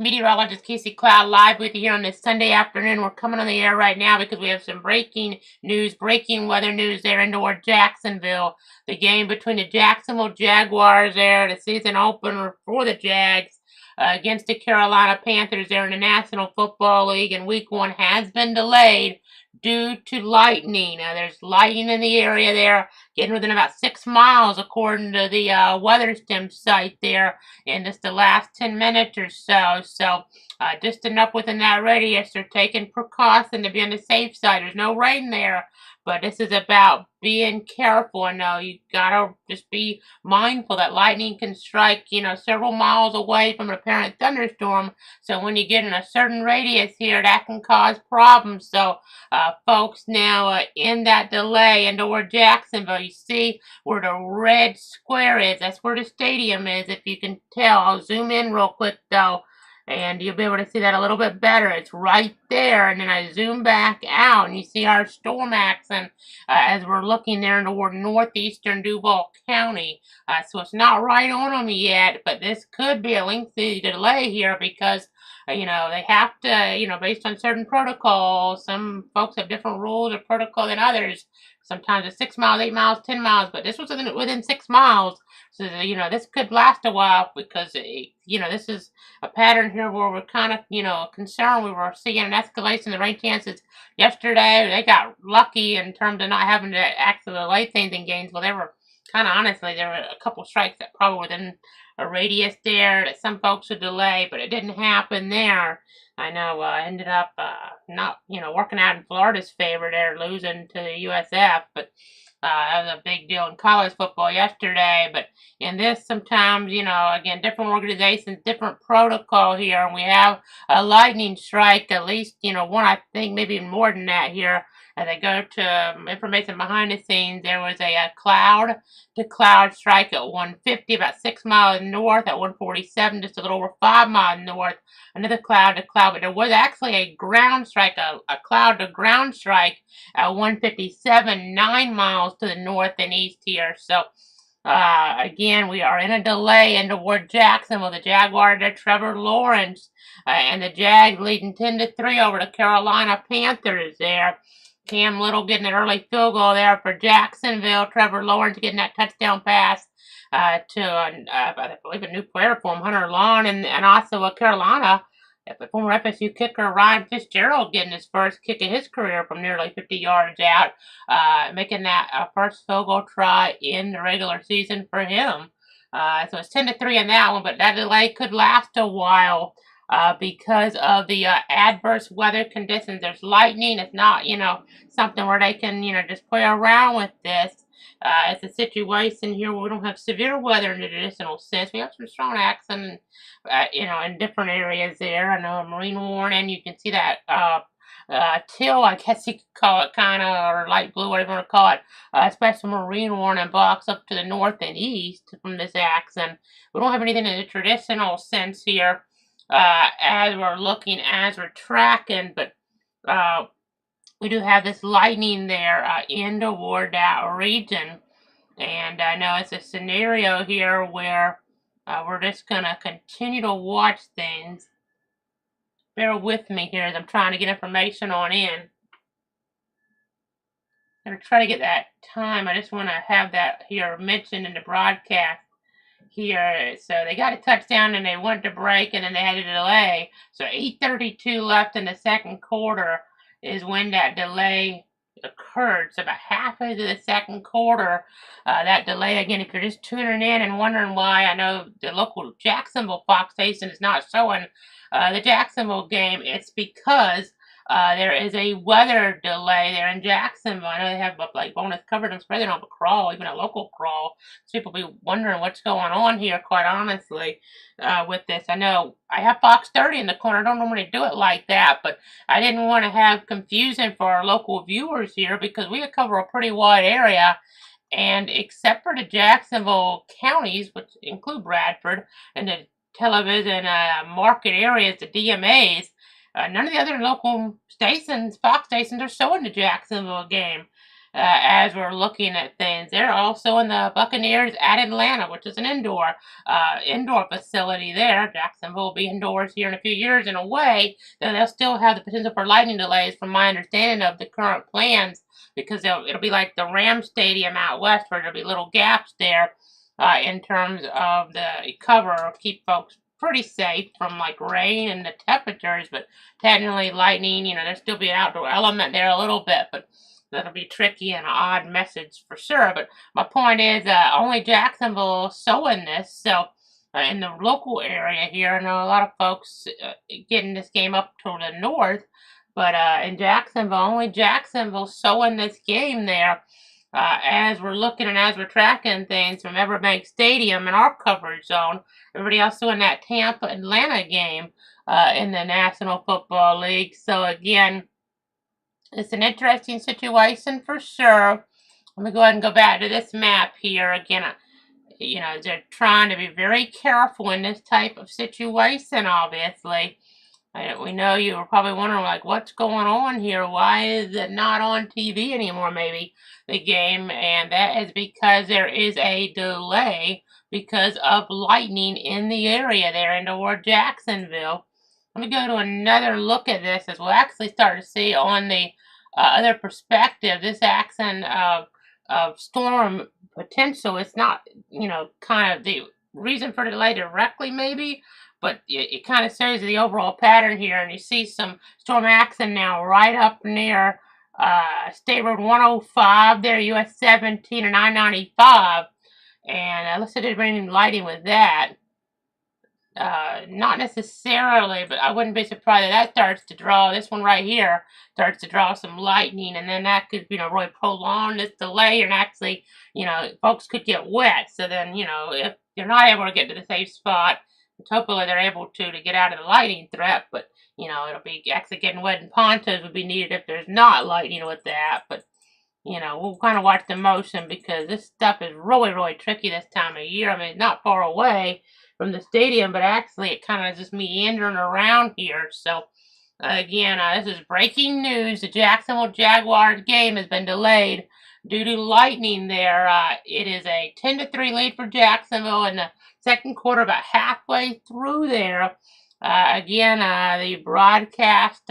Meteorologist Casey Cloud live with you here on this Sunday afternoon. We're coming on the air right now because we have some breaking news, breaking weather news there in toward Jacksonville. The game between the Jacksonville Jaguars there, the season opener for the Jags, against the Carolina Panthers there in the National Football League in Week 1 has been delayed due to lightning. There's lightning in the area there, getting within about 6 miles according to the weather stem site there in just the last 10 minutes or so. So just enough within that radius. They're taking precaution to be on the safe side. There's no rain there, but this is about being careful. I know you gotta just be mindful that lightning can strike, several miles away from an apparent thunderstorm. So when you get in a certain radius here, that can cause problems. So folks, now in that delay into where Jacksonville, you see where the red square is. That's where the stadium is, if you can tell. I'll zoom in real quick though, and you'll be able to see that a little bit better. It's right there, and then I zoom back out, and you see our storm accent as we're looking there toward northeastern Duval County. So it's not right on them yet, but this could be a lengthy delay here because they have to, based on certain protocols, some folks have different rules or protocol than others. Sometimes it's 6 miles, 8 miles, 10 miles, but this was within 6 miles. So, this could last a while because, this is a pattern here where we're kind of, concerned. We were seeing an escalation in the rain chances yesterday. They got lucky in terms of not having to actually delay things in Gainesville. They were honestly, there were a couple strikes that probably within a radius there that some folks would delay, but it didn't happen there. I know ended up not, working out in Florida's favor there, losing to the USF, but that was a big deal in college football yesterday. But in this, sometimes, again, different organizations, different protocol here, and we have a lightning strike, at least, one, I think, maybe even more than that here. As I go to information behind the scenes, there was a cloud-to-cloud strike at 150, about 6 miles north, at 147, just a little over 5 miles north. Another cloud-to-cloud, but there was actually a ground strike, a cloud-to-ground strike at 157, 9 miles to the north and east here. So, again, we are in a delay into toward Jacksonville. The Jaguars are Trevor Lawrence, and the Jags leading 10-3 over the Carolina Panthers there. Cam Little getting an early field goal there for Jacksonville. Trevor Lawrence getting that touchdown pass to, I believe, a new player for him, Hunter Long, and also Carolina. The former FSU kicker Ryan Fitzgerald getting his first kick of his career from nearly 50 yards out, making that first field goal try in the regular season for him. So it's 10-3 in that one, but that delay could last a while. Because of the adverse weather conditions. There's lightning. It's not, something where they can, just play around with this. It's a situation here where we don't have severe weather in the traditional sense. We have some strong accent, in different areas there. I know a marine warning. You can see that teal, I guess you could call it, kind of, or light blue, whatever you want to call it, special marine warning box up to the north and east from this accent. We don't have anything in the traditional sense here. As we're tracking, but we do have this lightning there in toward that region, and I know it's a scenario here where we're just gonna continue to watch things. Bear with me here as I'm trying to get information on in. I'm gonna try to get that time. I just want to have that here mentioned in the broadcast here. So they got a touchdown and they went to break and then they had a delay. So 8:32 left in the second quarter is when that delay occurred. So about halfway through the second quarter, that delay, again, if you're just tuning in and wondering why, I know the local Jacksonville Fox station is not showing the Jacksonville game, it's because there is a weather delay there in Jacksonville. I know they have like bonus coverage and spread it on a crawl, even a local crawl. So people be wondering what's going on here, quite honestly, with this. I know I have Fox 30 in the corner. I don't normally do it like that, but I didn't want to have confusion for our local viewers here because we cover a pretty wide area. And except for the Jacksonville counties, which include Bradford, and the television market areas, the DMAs, none of the other local stations, Fox stations, are showing the Jacksonville game. as we're looking at things. They're also in the Buccaneers at Atlanta, which is an indoor facility there. Jacksonville will be indoors here in a few years in a way, though they'll still have the potential for lightning delays from my understanding of the current plans, because it'll be like the Ram Stadium out west, where there'll be little gaps there in terms of the cover, keep folks pretty safe from like rain and the temperatures, but technically lightning, there'll still be an outdoor element there a little bit, but that'll be tricky and an odd message for sure. But my point is, only Jacksonville showing this, so in the local area here, I know a lot of folks getting this game up to the north, but in Jacksonville, only Jacksonville showing this game there. As we're looking and as we're tracking things from Everbank Stadium in our coverage zone, everybody else in that Tampa-Atlanta game in the National Football League. So again, it's an interesting situation for sure. Let me go ahead and go back to this map here. Again, they're trying to be very careful in this type of situation, obviously. We know you were probably wondering, like, what's going on here? Why is it not on TV anymore, maybe, the game? And that is because there is a delay because of lightning in the area there in toward Jacksonville. Let me go to another look at this as we'll actually start to see on the other perspective this action of storm potential. It's not, kind of the reason for the delay directly, maybe, but it kind of shows the overall pattern here, and you see some storm action now right up near State Road 105 there, US 17 and I-95, and let's say they're bringing lighting with that. Not necessarily, but I wouldn't be surprised if that starts to draw, this one right here, starts to draw some lightning, and then that could, really prolong this delay, and actually, folks could get wet. So then, if you're not able to get to the safe spot, hopefully they're able to get out of the lightning threat, but, it'll be actually getting wet, and pontoons would be needed if there's not lightning with that, but, we'll kind of watch the motion, because this stuff is really, really tricky this time of year. I mean, it's not far away from the stadium, but actually it kind of just meandering around here. So again, this is breaking news. The Jacksonville Jaguars game has been delayed due to lightning there. It is a 10-3 lead for Jacksonville in the second quarter, about halfway through there. Again, the broadcast,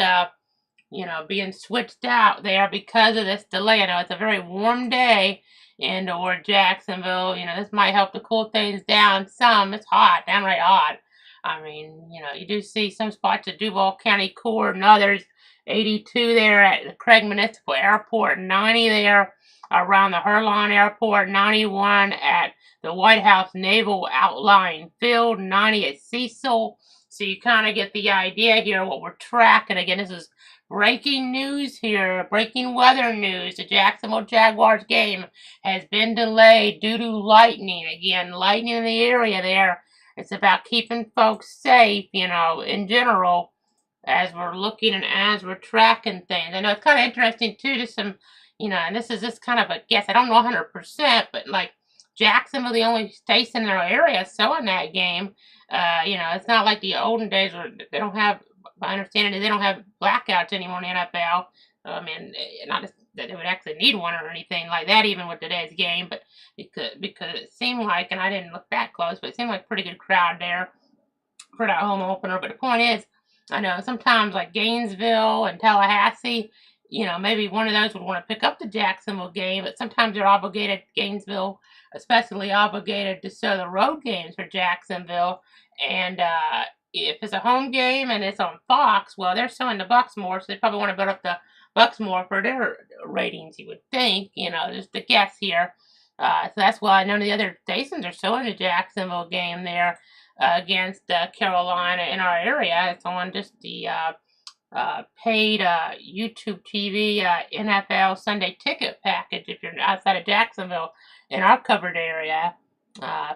being switched out there because of this delay. I know it's a very warm day or Jacksonville. This might help to cool things down some. It's hot, downright hot. I mean, you do see some spots at Duval County Court and others. 82 there at the Craig Municipal Airport, 90 there around the Herlon Airport, 91 at the White House Naval Outlying Field, 90 at Cecil. So you kind of get the idea here what we're tracking. Again, this is breaking news here, breaking weather news. The Jacksonville Jaguars game has been delayed due to lightning. Again, lightning in the area there. It's about keeping folks safe, in general, as we're looking and as we're tracking things. I know it's kind of interesting, too, just some, and this is just kind of a guess. I don't know 100%, but, like, Jacksonville, the only station in our area showing that game. It's not like the olden days where they don't have, my understanding is they don't have blackouts anymore in the NFL. I mean, not that they would actually need one or anything like that, even with today's game, but because it seemed like, and I didn't look that close, but it seemed like a pretty good crowd there for that home opener. But the point is, I know sometimes like Gainesville and Tallahassee, maybe one of those would want to pick up the Jacksonville game, but sometimes they're obligated, Gainesville especially obligated to show the road games for Jacksonville. And if it's a home game and it's on Fox, well, they're showing the Bucks more, so they probably want to build up the Bucks more for their ratings, you would think, just a guess here. So that's why none of the other stations are showing the Jacksonville game there against Carolina in our area. It's on just the paid YouTube TV NFL Sunday ticket package if you're outside of Jacksonville in our covered area.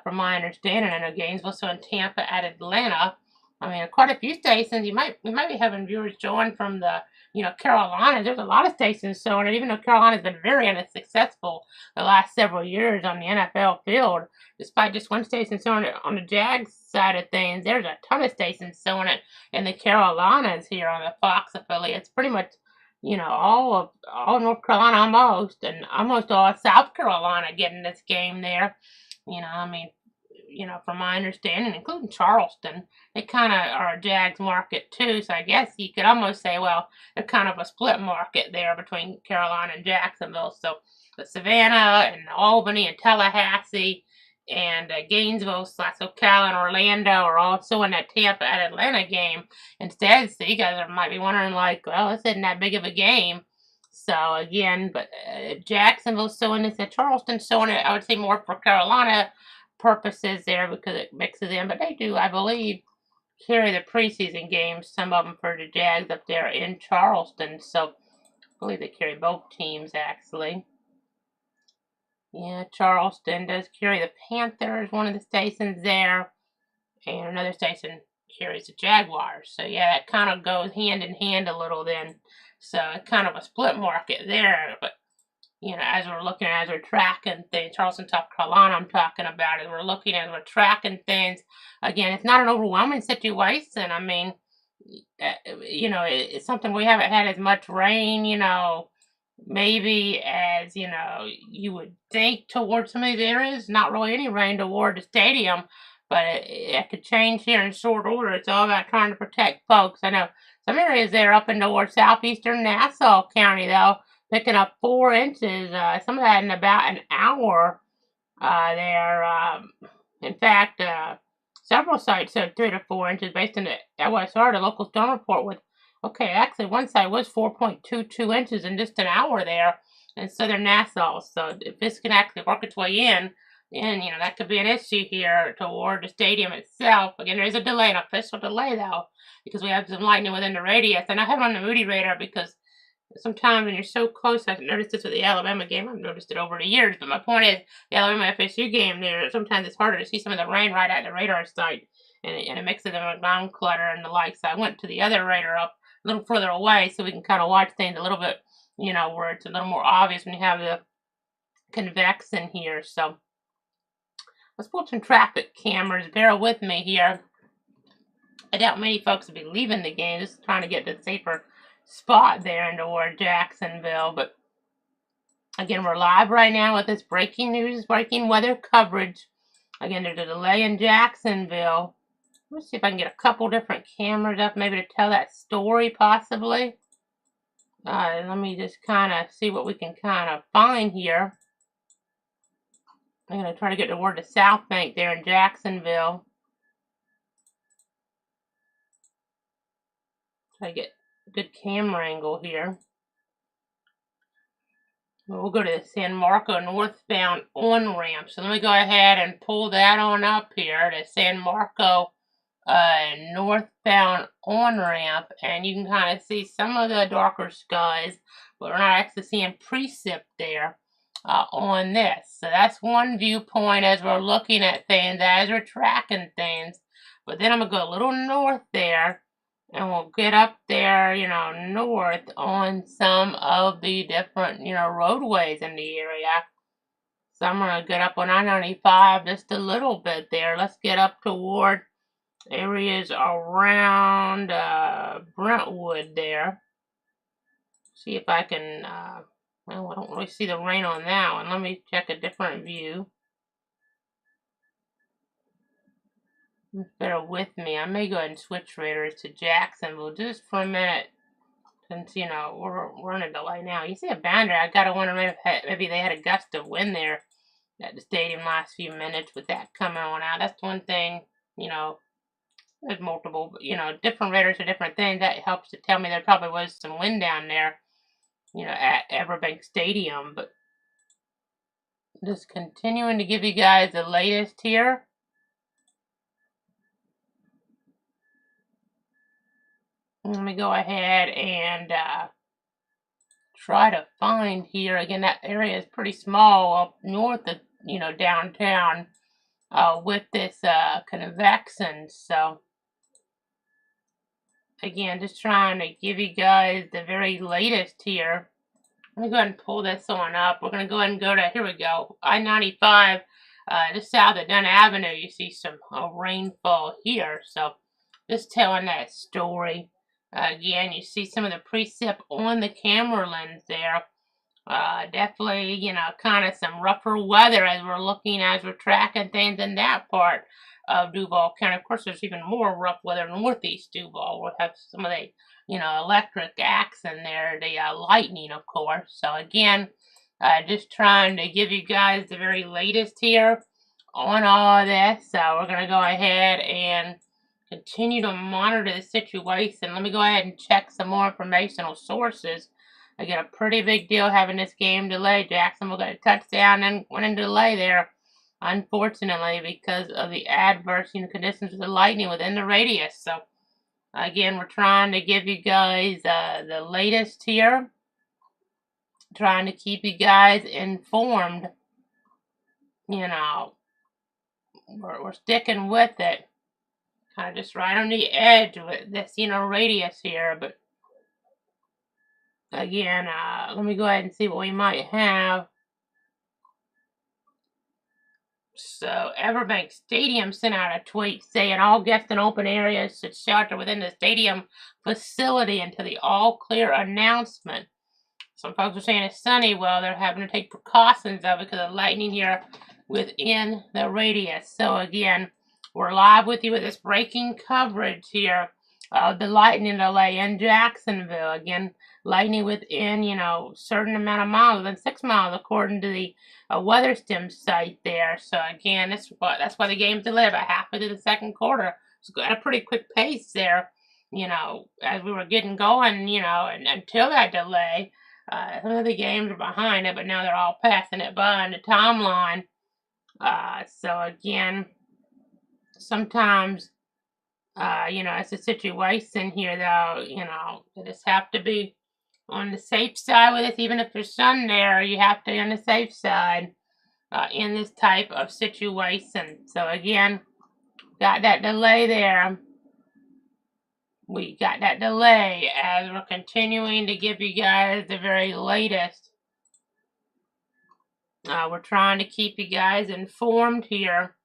From my understanding, I know Gainesville, so in Tampa at Atlanta. I mean, quite a few stations. We might be having viewers join from the, Carolina. There's a lot of stations showing it, even though Carolina's been very unsuccessful the last several years on the NFL field. Despite just one station showing it on the Jags side of things, there's a ton of stations showing it in the Carolinas here on the Fox affiliates. Pretty much all North Carolina almost, and almost all South Carolina getting this game there. I mean, from my understanding, including Charleston, they kind of are a Jags market too. So I guess you could almost say, well, they're kind of a split market there between Carolina and Jacksonville. So the Savannah and Albany and Tallahassee and Gainesville, Ocala, and Orlando are also in that Tampa and Atlanta game instead. So you guys might be wondering, like, well, this isn't that big of a game. So again, but Jacksonville's showing this, and Charleston's showing it. I would say more for Carolina purposes there because it mixes in, but they do, I believe, carry the preseason games, some of them for the Jags up there in Charleston. So I believe they carry both teams actually. Yeah, Charleston does carry the Panthers, one of the stations there, and another station carries the Jaguars. So yeah, it kind of goes hand in hand a little then. So it's kind of a split market there, but as we're tracking things, Charleston, South Carolina, I'm talking about, as we're tracking things. Again, it's not an overwhelming situation. I mean, it's something we haven't had as much rain, maybe as, you would think towards some of these areas. Not really any rain toward the stadium, but it could change here in short order. It's all about trying to protect folks. I know some areas there up in towards southeastern Nassau County, though, picking up 4 inches, some of that in about an hour there. In fact, several sites said 3 to 4 inches based on the LSR, the local storm report, with, actually one site was 4.22 inches in just an hour there in southern Nassau. So if this can actually work its way in, then, that could be an issue here toward the stadium itself. Again, there is a delay, an official delay, though, because we have some lightning within the radius. And I have it on the Moody radar because sometimes when you're so close, I've noticed this with the Alabama game. I've noticed it over the years. But my point is, the Alabama FSU game, sometimes it's harder to see some of the rain right at the radar site. And it mixes them with ground clutter and the like. So I went to the other radar up a little further away so we can kind of watch things a little bit, where it's a little more obvious when you have the convection here. So let's pull up some traffic cameras. Bear with me here. I doubt many folks will be leaving the game. Just trying to get to a safer spot there in toward Jacksonville. But again, we're live right now with this breaking news, breaking weather coverage. Again, there's a delay in Jacksonville. Let's see if I can get a couple different cameras up, maybe to tell that story possibly. Let me just kind of see what we can kind of find here. I'm going to try to get toward the South Bank there in Jacksonville. Try to get a good camera angle here. We'll go to the San Marco northbound on-ramp. So let me go ahead and pull that on up here, the San Marco northbound on-ramp. And you can kind of see some of the darker skies, but we're not actually seeing precip there on this. So that's one viewpoint as we're looking at things, as we're tracking things. But then I'm going to go a little north there, and we'll get up there, north on some of the different, roadways in the area. So I'm going to get up on I-95 just a little bit there. Let's get up toward areas around Brentwood there. See if I can, well, I don't really see the rain on that one. Let me check a different view. Bear with me. I may go ahead and switch radars to Jacksonville just for a minute, since we're in a delay now. You see a boundary. I gotta wonder maybe they had a gust of wind there at the stadium last few minutes with that coming on out. That's one thing. There's multiple, different radars for different things. That helps to tell me there probably was some wind down there, at Everbank Stadium. But just continuing to give you guys the latest here. Let me go ahead and try to find here. Again, that area is pretty small up north of, downtown with this convection. So, again, just trying to give you guys the very latest here. Let me go ahead and pull this on up. We're going to go ahead and go to, here we go, I-95, just south of Dunn Avenue. You see some rainfall here. So, just telling that story. Again, you see some of the precip on the camera lens there. Definitely, you know, kind of some rougher weather as we're tracking things in that part of Duval County. Of course, there's even more rough weather in northeast Duval. We'll have some of the, you know, electric acts in there, the lightning, of course. So again, just trying to give you guys the very latest here on all of this. So we're going to go ahead and continue to monitor the situation. Let me go ahead and check some more informational sources. Again, a pretty big deal having this game delayed. Jacksonville got a touchdown and went into delay there, unfortunately, because of the adverse, you know, conditions with the lightning within the radius. So, again, we're trying to give you guys the latest here, trying to keep you guys informed. You know, we're sticking with it, kind of just right on the edge with this, you know, radius here, but again, let me go ahead and see what we might have. So, Everbank Stadium sent out a tweet saying all guests in open areas should shelter within the stadium facility until the all clear announcement. Some folks are saying it's sunny. Well, they're having to take precautions though because of lightning here within the radius. So, again, we're live with you with this breaking coverage here of the lightning delay in Jacksonville. Again, lightning within, you know, certain amount of miles, within 6 miles, according to the weather stem site there. So again, that's why the game's delayed about halfway through the second quarter. It's at a pretty quick pace there, you know, as we were getting going, you know, and until that delay. Some of the games are behind it, but now they're all passing it by on the timeline. So again, sometimes, you know, it's a situation here, though, you know, you just have to be on the safe side with it. Even if there's sun there, you have to be on the safe side in this type of situation. So again, got that delay there. We got that delay as we're continuing to give you guys the very latest. We're trying to keep you guys informed here.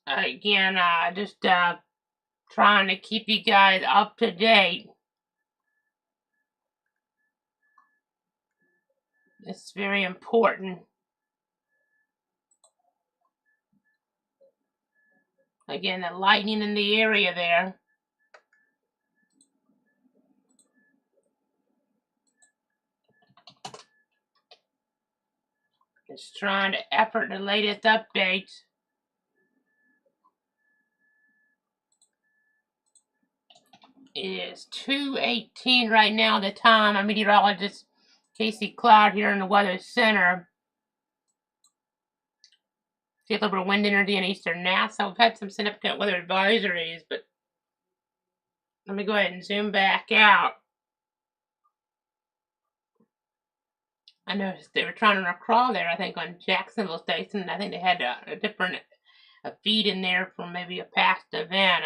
Again, just trying to keep you guys up to date. It's very important. Again, the lightning in the area there. Just trying to effort the latest updates. It is 2:18 right now, the time. I'm meteorologist Casey Cloud here in the Weather Center. See a little bit of wind energy in eastern Nassau. We've had some significant weather advisories, but let me go ahead and zoom back out. I noticed they were trying to run a crawl there, I think, on Jacksonville Station. I think they had a different feed in there from maybe a past event.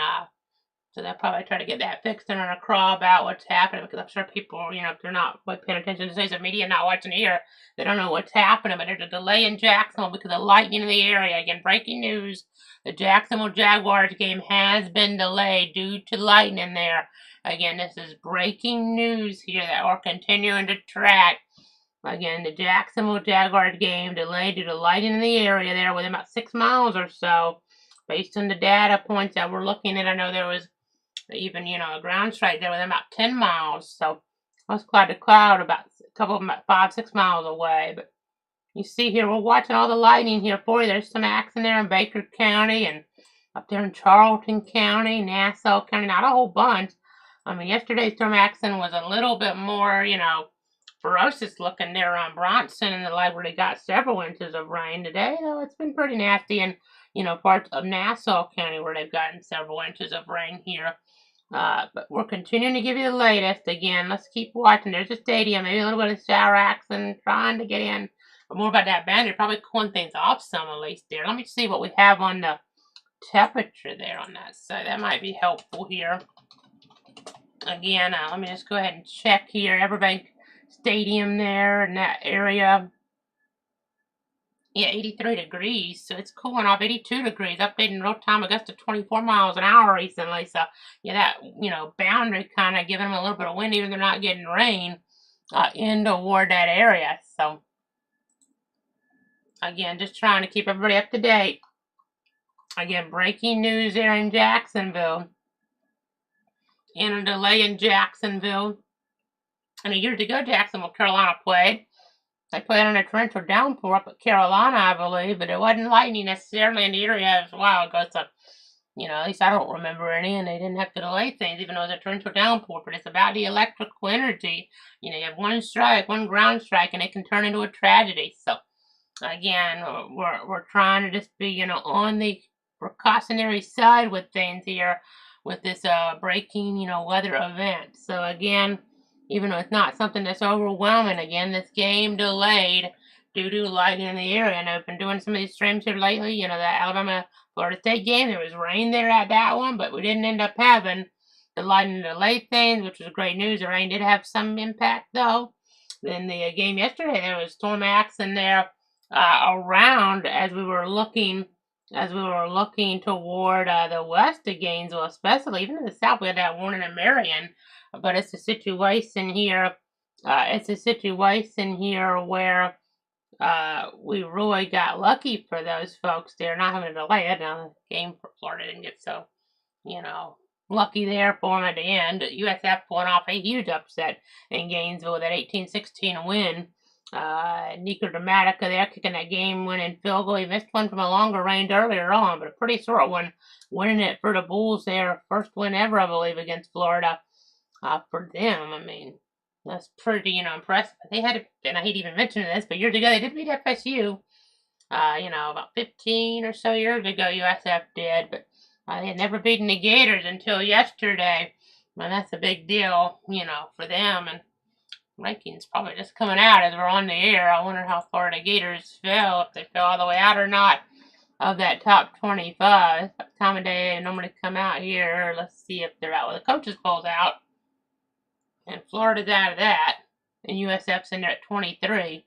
So they'll probably try to get that fixed and run a crawl about what's happening, because I'm sure people, you know, if they're not paying attention to social media, not watching here, they don't know what's happening. But there's a delay in Jacksonville because of lightning in the area. Again, breaking news: the Jacksonville Jaguars game has been delayed due to lightning there. Again, this is breaking news here that we're continuing to track. Again, the Jacksonville Jaguars game delayed due to lightning in the area there within about 6 miles or so. Based on the data points that we're looking at, I know there was even, you know, a ground strike there within about 10 miles. So I was cloud to cloud, about a couple of them about 5-6 miles away. But you see here, we're watching all the lightning here for you. There's some acts in there in Baker County and up there in Charlton County, Nassau County, not a whole bunch. I mean, yesterday's storm action was a little bit more, you know, ferocious looking there on Bronson and the library got several inches of rain today, though it's been pretty nasty in, you know, parts of Nassau County where they've gotten several inches of rain here. But we're continuing to give you the latest. Again, let's keep watching. There's a stadium, maybe a little bit of shower action trying to get in. But more about that band, they're probably cooling things off some at least there. Let me see what we have on the temperature there on that side. That might be helpful here. Again, let me just go ahead and check here. Everbank Stadium there in that area. Yeah, 83 degrees, so it's cooling off. 82 degrees, updating real time. I guess to 24 miles an hour recently. So yeah, that boundary kind of giving them a little bit of wind, even though they're not getting rain in toward that area. So again, just trying to keep everybody up to date. Again, breaking news there in Jacksonville. In a delay in Jacksonville. And a year ago, Jacksonville, Carolina played. They played on a torrential downpour up at Carolina, I believe, but it wasn't lightning necessarily in the area. It was a while ago, so, at least I don't remember any, and they didn't have to delay things, even though it was a torrential downpour. But it's about the electrical energy. You have one strike, one ground strike, and it can turn into a tragedy. So, again, we're trying to just be, on the precautionary side with things here with this breaking, weather event. So, again, even though it's not something that's overwhelming, again, this game delayed due to lightning in the area. And I've been doing some of these streams here lately. The Alabama-Florida State game, there was rain there at that one, but we didn't end up having the lightning delay things, which was great news. The rain did have some impact, though. In the game yesterday, there was storm action there around as we were looking toward the west of Gainesville, especially. Even in the south, we had that warning in Marion. But it's a situation here. Where we really got lucky for those folks. They're not having to delay it. Now the game for Florida didn't get so, lucky there for them at the end. USF pulling off a huge upset in Gainesville with that 18-16 win. Nico Dramatica there kicking that game-winning field goal. He missed one from a longer range earlier on, but a pretty short one, winning it for the Bulls there. First win ever, I believe, against Florida. For them, I mean, that's pretty, impressive. They had, and I hate even mentioning this, but years ago they did beat FSU. About 15 or so years ago, USF did, but they had never beaten the Gators until yesterday. And that's a big deal, for them. And rankings probably just coming out as we're on the air. I wonder how far the Gators fell, if they fell all the way out or not of that top 25. That's the time of day they normally come out here. Let's see if they're out. Well, the coaches polls out. And Florida's out of that. And USF's in there at 23.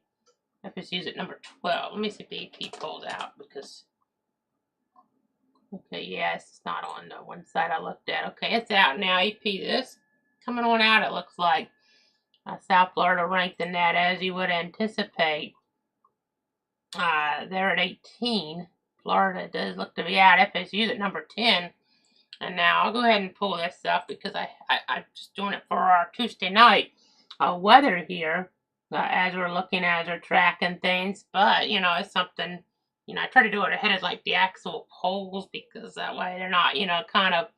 FSU's at number 12. Let me see if the AP polls out because. Okay, yeah, it's not on the one side I looked at. Okay, it's out now. AP, this coming on out, it looks like. South Florida ranked in that as you would anticipate. They're at 18. Florida does look to be out. FSU's at number 10. And now I'll go ahead and pull this up because I'm just doing it for our Tuesday night weather here as we're tracking things. But, it's something, I try to do it ahead of like the actual polls because that way they're not, kind of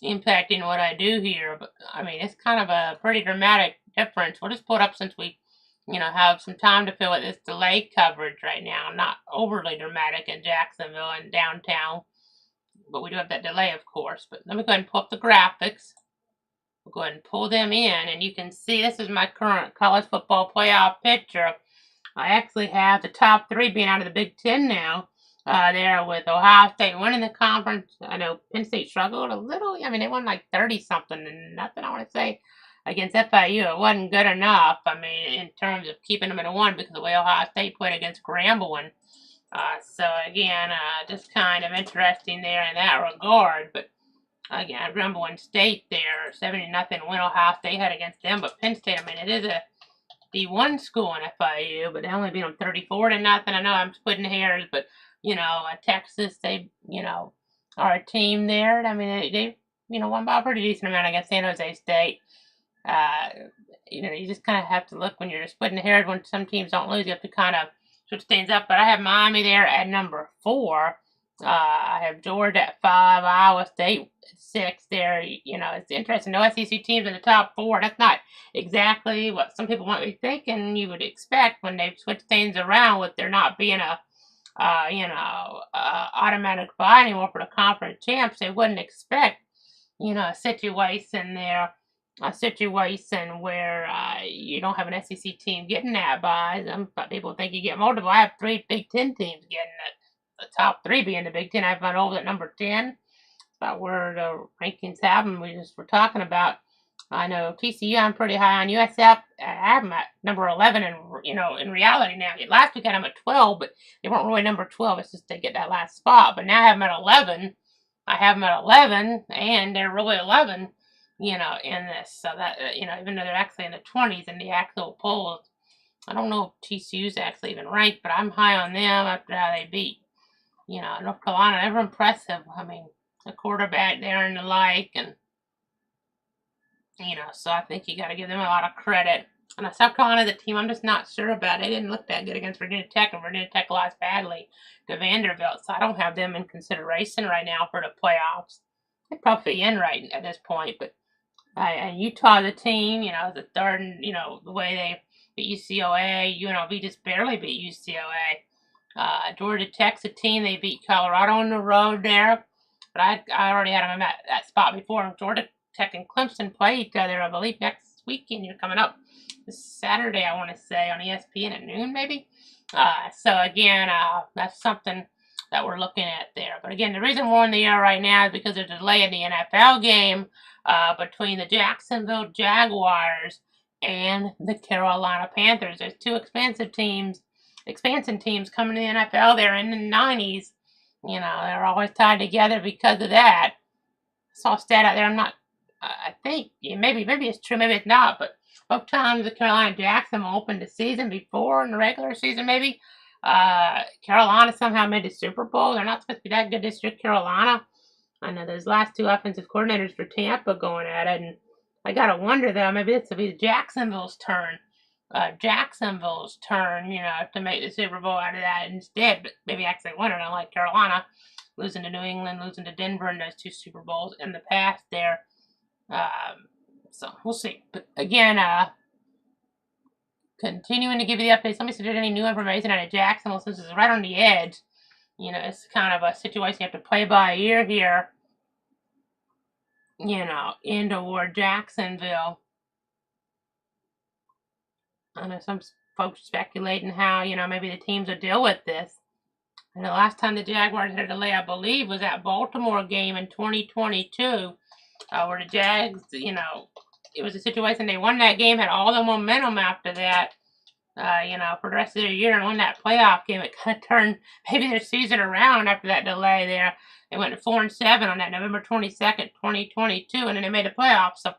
impacting what I do here. But, I mean, it's kind of a pretty dramatic difference. We'll just pull it up since we, have some time to fill with this delay coverage right now. Not overly dramatic in Jacksonville and downtown. But we do have that delay, of course. But let me go ahead and pull up the graphics. We'll go ahead and pull them in. And you can see this is my current college football playoff picture. I actually have the top 3 being out of the Big Ten now. There with Ohio State winning the conference. I know Penn State struggled a little. I mean, they won like 30-something and nothing, I want to say, against FIU. It wasn't good enough, I mean, in terms of keeping them in a 1 because of the way Ohio State played against Grambling. So again, just kind of interesting there in that regard. But again, Grambling State there, 70-0 win Ohio State had against them. But Penn State, I mean, it is a D1 school in FIU, but they only beat them 34-0. I know I'm splitting hairs, but Texas, they are a team there. I mean, they won by a pretty decent amount against San Jose State. You just kind of have to look when you're splitting hairs when some teams don't lose. You have to kind of switch things up, but I have Miami there at number 4. I have Georgia at 5, Iowa State at 6 there. It's interesting. No SEC teams in the top 4. That's not exactly what some people might be thinking you would expect when they've switched things around with there not being a, automatic bye anymore for the conference champs. They wouldn't expect, a situation there. A situation where you don't have an SEC team getting that bye. Some people think you get multiple. I have 3 Big Ten teams getting it. The top 3 being the Big Ten. I've gone over at number 10. It's about where the rankings have them. We just were talking about I know TCU, I'm pretty high on USF. I have them at number 11, and in reality now, last week I had them at 12, but they weren't really number 12. It's just they get that last spot. But now I have them at 11. I have them at 11, and they're really 11, in this. So that even though they're actually in the 20s in the actual polls, I don't know if TCU's actually even ranked, but I'm high on them after how they beat, North Carolina. Ever impressive. I mean, the quarterback there and the like, and so I think you got to give them a lot of credit. And South Carolina, the team, I'm just not sure about. They didn't look that good against Virginia Tech, and Virginia Tech lost badly to Vanderbilt, so I don't have them in consideration right now for the playoffs. They're probably in right at this point, but and Utah, the team, the third, the way they beat UCLA, UNLV just barely beat UCLA. Georgia Tech's a team, they beat Colorado on the road there, but I already had them at that spot before. Georgia Tech and Clemson play each other, I believe, next weekend. You're coming up this Saturday, I want to say, on ESPN at noon, maybe. So again, that's something that we're looking at there. But again, the reason we're in the air right now is because there's a delay in the NFL game between the Jacksonville Jaguars and the Carolina Panthers. There's two expansion teams coming to the NFL. They're in the 90s. They're always tied together because of that. I saw a stat out there. I'm not. I think maybe it's true, maybe it's not. But both times the Carolina Jacksonville opened the season before in the regular season, maybe Carolina somehow made the Super Bowl. They're not supposed to be that good this year, Carolina. I know those last two offensive coordinators for Tampa going at it, and I gotta wonder though, maybe this will be Jacksonville's turn. To make the Super Bowl out of that instead, but maybe actually win it, unlike Carolina, losing to New England, losing to Denver in those two Super Bowls in the past there. So we'll see. But again, continuing to give you the updates. Let me see if there's any new information out of Jacksonville since it's right on the edge. It's kind of a situation you have to play by ear here. In toward Jacksonville. I know some folks speculating how, maybe the teams will deal with this. And the last time the Jaguars had a delay, I believe, was that Baltimore game in 2022, where the Jags, it was a situation they won that game, had all the momentum after that, for the rest of the year, and won that playoff game. It kind of turned maybe their season around after that delay there. They went to 4-7 on that November 22nd, 2022, and then they made the playoffs. So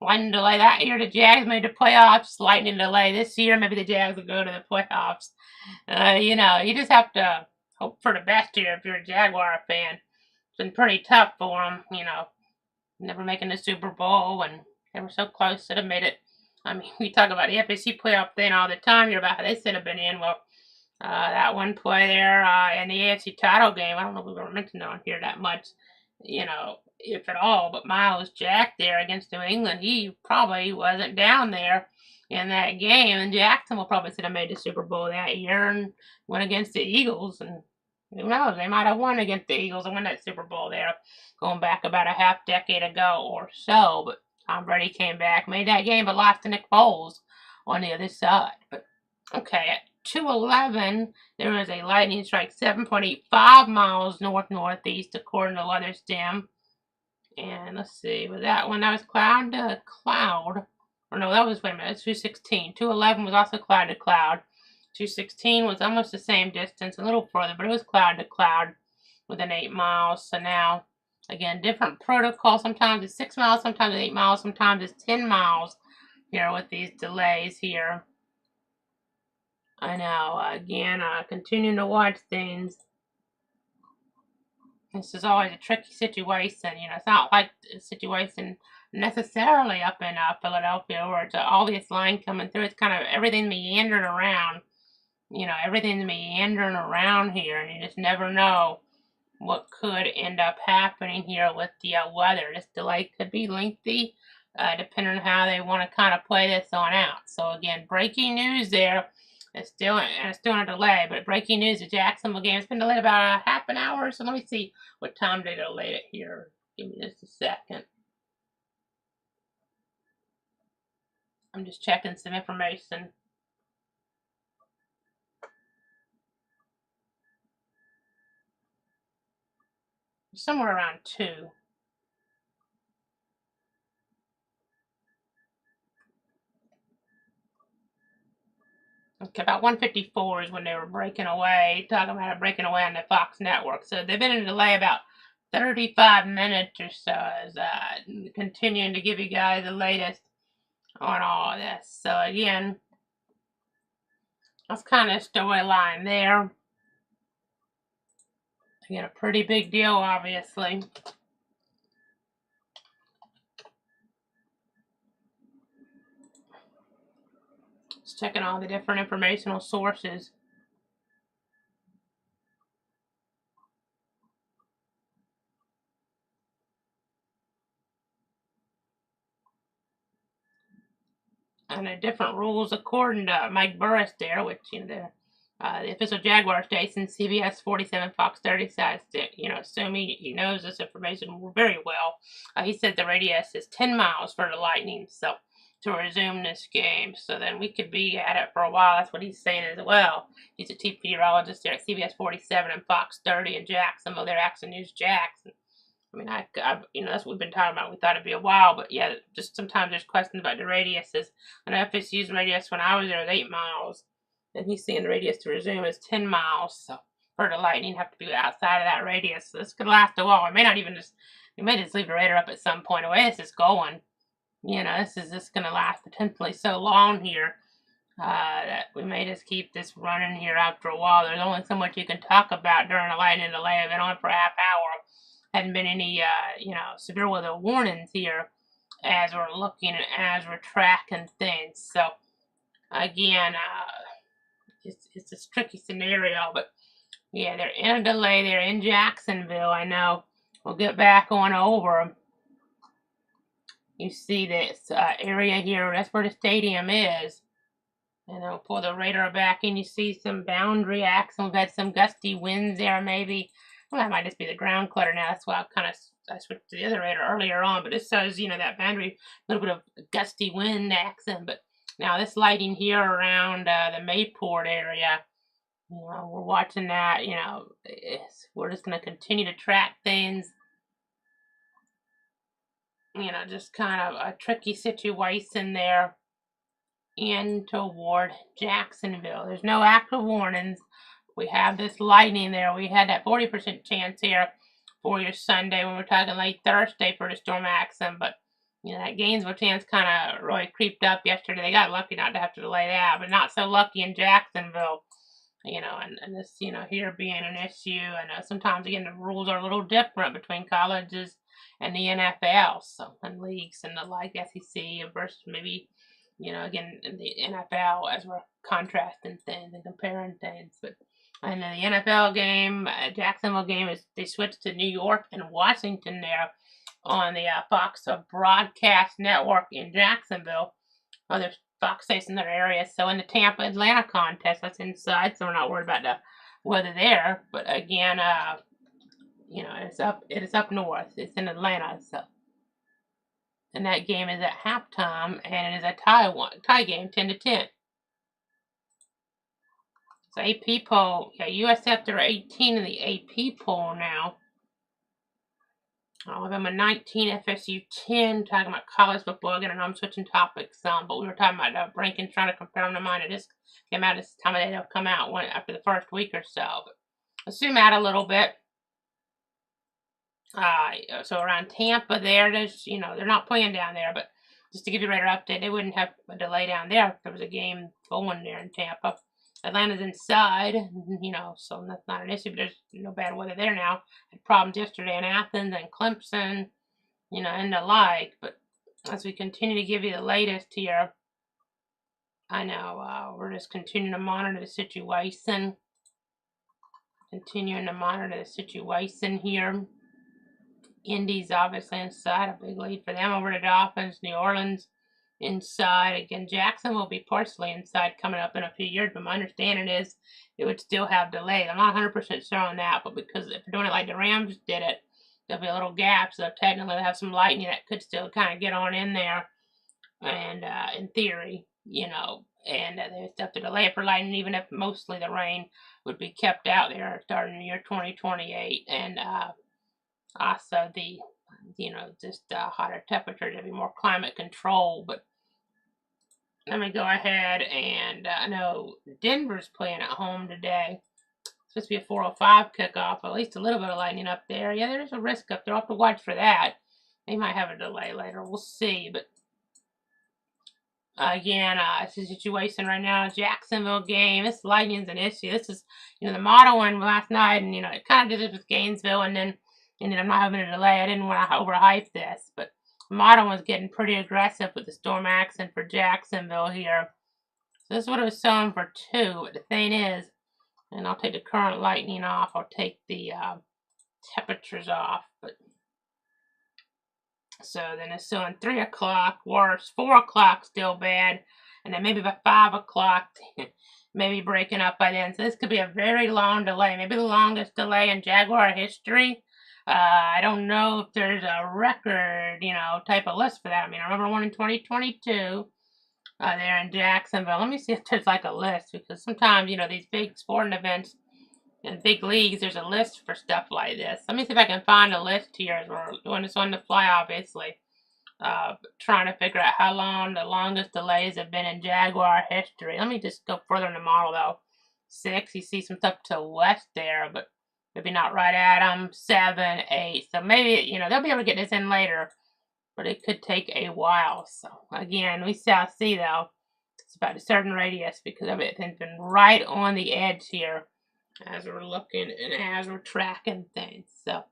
lightning delay that year, the Jags made the playoffs. Lightning delay this year, maybe the Jags will go to the playoffs. You just have to hope for the best here if you're a Jaguar fan. It's been pretty tough for them, never making the Super Bowl, and they were so close to have made it. I mean, we talk about the FSC playoff thing all the time. You're about how they should have been in. Well, that one play there in the AFC title game, I don't know if we were mentioned on here that much, if at all, but Miles Jack there against New England, he probably wasn't down there in that game, and Jacksonville probably should have made the Super Bowl that year and went against the Eagles, and who knows, they might have won against the Eagles and won that Super Bowl there, going back about a half decade ago or so. But Tom Brady came back, made that game, but lost to Nick Foles on the other side. But okay, at 2:11, there was a lightning strike 7.85 miles northeast, according to Weather Stem. And let's see, was that one? That was cloud to cloud. Or no, that was, wait a minute, 2:16. 2:11 was also cloud to cloud. 2:16 was almost the same distance, a little further, but it was cloud to cloud within 8 miles. So now, again, different protocol. Sometimes it's 6 miles, sometimes it's 8 miles, sometimes it's 10 miles here with these delays here. I know, again, continuing to watch things. This is always a tricky situation. It's not like a situation necessarily up in Philadelphia where it's an obvious line coming through. It's kind of everything meandering around. Everything's meandering around here, and you just never know what could end up happening here with the weather. This delay could be lengthy, depending on how they want to kind of play this on out. So again, breaking news there. It's still in a delay, but breaking news: the Jacksonville game has been delayed about a half an hour. So let me see what time they delayed it here. Give me just a second. I'm just checking some information. Somewhere around 2. Okay, about 1:54 is when they were breaking away, talking about it breaking away on the Fox network. So they've been in a delay about 35 minutes or so, as continuing to give you guys the latest on all of this. So again, that's kind of storyline there. Again, a pretty big deal, obviously. Just checking all the different informational sources. And the different rules according to Mike Burris there, which, the official Jaguars station, CBS 47, Fox 30 sides, assuming he knows this information very well. He said the radius is 10 miles for the Lightning, so to resume this game. So then we could be at it for a while. That's what he's saying as well. He's a chief meteorologist there at CBS 47 and Fox 30 in Jacksonville. They're Action News Jackson. I mean, that's what we've been talking about. We thought it'd be a while, but yeah, just sometimes there's questions about the radiuses. I know FSU's radius when I was there was 8 miles, and he's saying the radius to resume is 10 miles. So for the Lightning, have to be outside of that radius. So this could last a while. We may just leave the radar up at some point. The way this is going, this is just going to last potentially so long here that we may just keep this running here after a while. There's only so much you can talk about during a Lightning delay. I've been on for a half hour. Hadn't been any, severe weather warnings here as we're looking and as we're tracking things. So, again, it's a tricky scenario, but yeah, they're in a delay. They're in Jacksonville. I know. We'll get back on over. You see this area here. That's where the stadium is. And I'll pull the radar back in. You see some boundary axle. We've had some gusty winds there, maybe. Well, that might just be the ground clutter now. That's why I switched to the other radar earlier on. But this shows, that boundary, a little bit of gusty wind accent. But now this lighting here around the Mayport area, we're watching that. We're just going to continue to track things. Just kind of a tricky situation there in toward Jacksonville. There's no active warnings. We have this lightning there. We had that 40% chance here for your Sunday when we're talking late Thursday for the storm accent, but that Gainesville chance kind of really creeped up yesterday. They got lucky not to have to delay that, but not so lucky in Jacksonville. And this, here being an issue. I know sometimes, again, the rules are a little different between colleges and the NFL, so, and leagues and the like, SEC versus maybe, again, in the NFL as we're contrasting things and comparing things. But and then the NFL game, Jacksonville game, they switched to New York and Washington there on the Fox broadcast network in Jacksonville. There's Fox stations in other areas. So in the Tampa-Atlanta contest, that's inside, so we're not worried about the weather there. But again, it is up north. It's in Atlanta, so. And that game is at halftime, and it is a tie game, 10-10. So AP poll, USF, they're 18 in the AP poll now. Alabama 19, FSU 10. Talking about college football again, and I'm switching topics some, but we were talking about rankings, trying to compare them to mine. It just came out this time of day. They'll come out after the first week or so. But let's zoom out a little bit. So around Tampa there, they're not playing down there, but just to give you a radar update, they wouldn't have a delay down there if there was a game going there in Tampa. Atlanta's inside, so that's not an issue, but there's no bad weather there now. Had problems yesterday in Athens and Clemson, and the like. But as we continue to give you the latest here, I know we're just continuing to monitor the situation. Continuing to monitor the situation here. Indy's obviously inside, a big lead for them over the Dolphins. New Orleans inside. Again, Jackson will be partially inside coming up in a few years, but my understanding is it would still have delays. I'm not 100% sure on that, but because if they're doing it like the Rams did it, there'll be a little gap, so technically they'll have some lightning that could still kind of get on in there, and in theory, and they have to delay it for lightning, even if mostly the rain would be kept out there starting in the year 2028, and also the just hotter temperatures, there'll be more climate control, but let me go ahead and I know Denver's playing at home today. It's supposed to be a 4:05 kickoff. At least a little bit of lightning up there. Yeah, there's a risk up there. I'll have to watch for that. They might have a delay later. We'll see. But again, it's a situation right now. Jacksonville game. This lightning's an issue. This is, the model one last night, and it kind of did this with Gainesville, and then I'm not having a delay. I didn't want to overhype this, but the model one's getting pretty aggressive with the storm accent for Jacksonville here. So this is what it was showing for 2. But the thing is, and I'll take the current lightning off. I'll take the temperatures off, but. So then it's showing 3 o'clock, worse, 4 o'clock still bad, and then maybe by 5 o'clock, maybe breaking up by then. So this could be a very long delay, maybe the longest delay in Jaguar history. I don't know if there's a record, type of list for that. I mean, I remember one in 2022 there in Jacksonville. Let me see if there's like a list, because sometimes, these big sporting events, in big leagues, there's a list for stuff like this. Let me see if I can find a list here as we're doing this on the fly, obviously. Trying to figure out how long the longest delays have been in Jaguar history. Let me just go further in the model, though. 6, you see some stuff to the west there, but maybe not right at them. 7, 8. So maybe, they'll be able to get this in later, but it could take a while. So, again, we shall see, though. It's about a certain radius because of it. It's been right on the edge here as we're looking and as we're tracking things. So,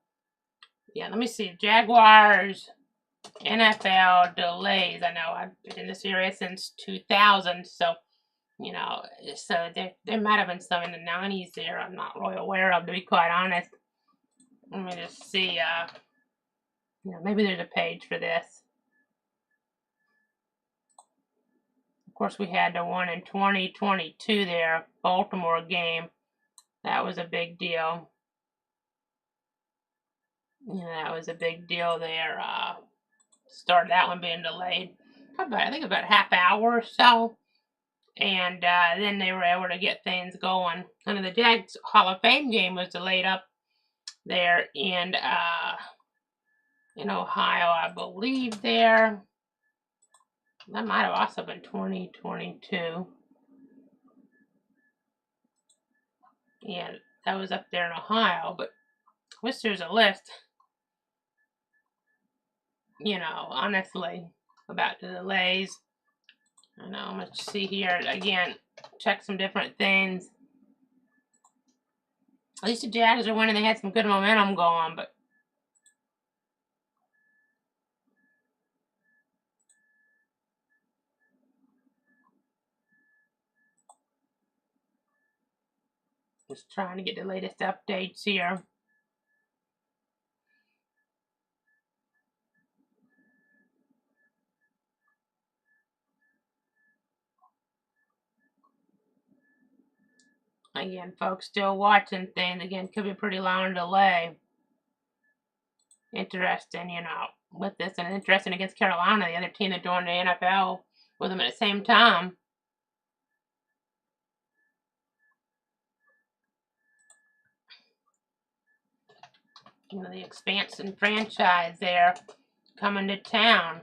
yeah, let me see. Jaguars, NFL delays. I know I've been in this area since 2000, so, so there might have been some in the 90s there I'm not really aware of, to be quite honest. Let me just see. Maybe there's a page for this. Of course, we had the one in 2022 there, Baltimore game. That was a big deal. That was a big deal there. Started that one being delayed. I think about a half hour or so. And then they were able to get things going. And the Jags Hall of Fame game was delayed up there in Ohio, I believe there. That might have also been 2022. Yeah, that was up there in Ohio, but I wish there's a list, honestly, about the delays. Let's see here, again, check some different things. At least the Jags are winning, they had some good momentum going, but just trying to get the latest updates here. Again, folks, still watching things. Again, could be a pretty long delay. Interesting, with this, and interesting against Carolina, the other team that joined the NFL with them at the same time. The expansion franchise there coming to town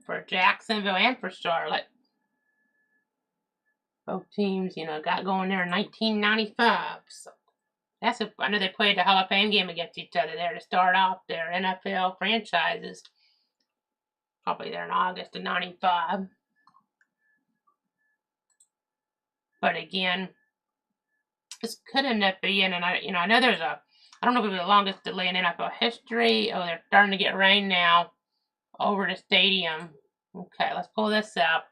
for Jacksonville and for Charlotte. Both teams, got going there in 1995. So I know they played the Hall of Fame game against each other there to start off their NFL franchises. Probably there in August of 95. But again, this could end up being, and I know there's I don't know if it's the longest delay in NFL history. Oh, they're starting to get rain now over the stadium. Okay, let's pull this up.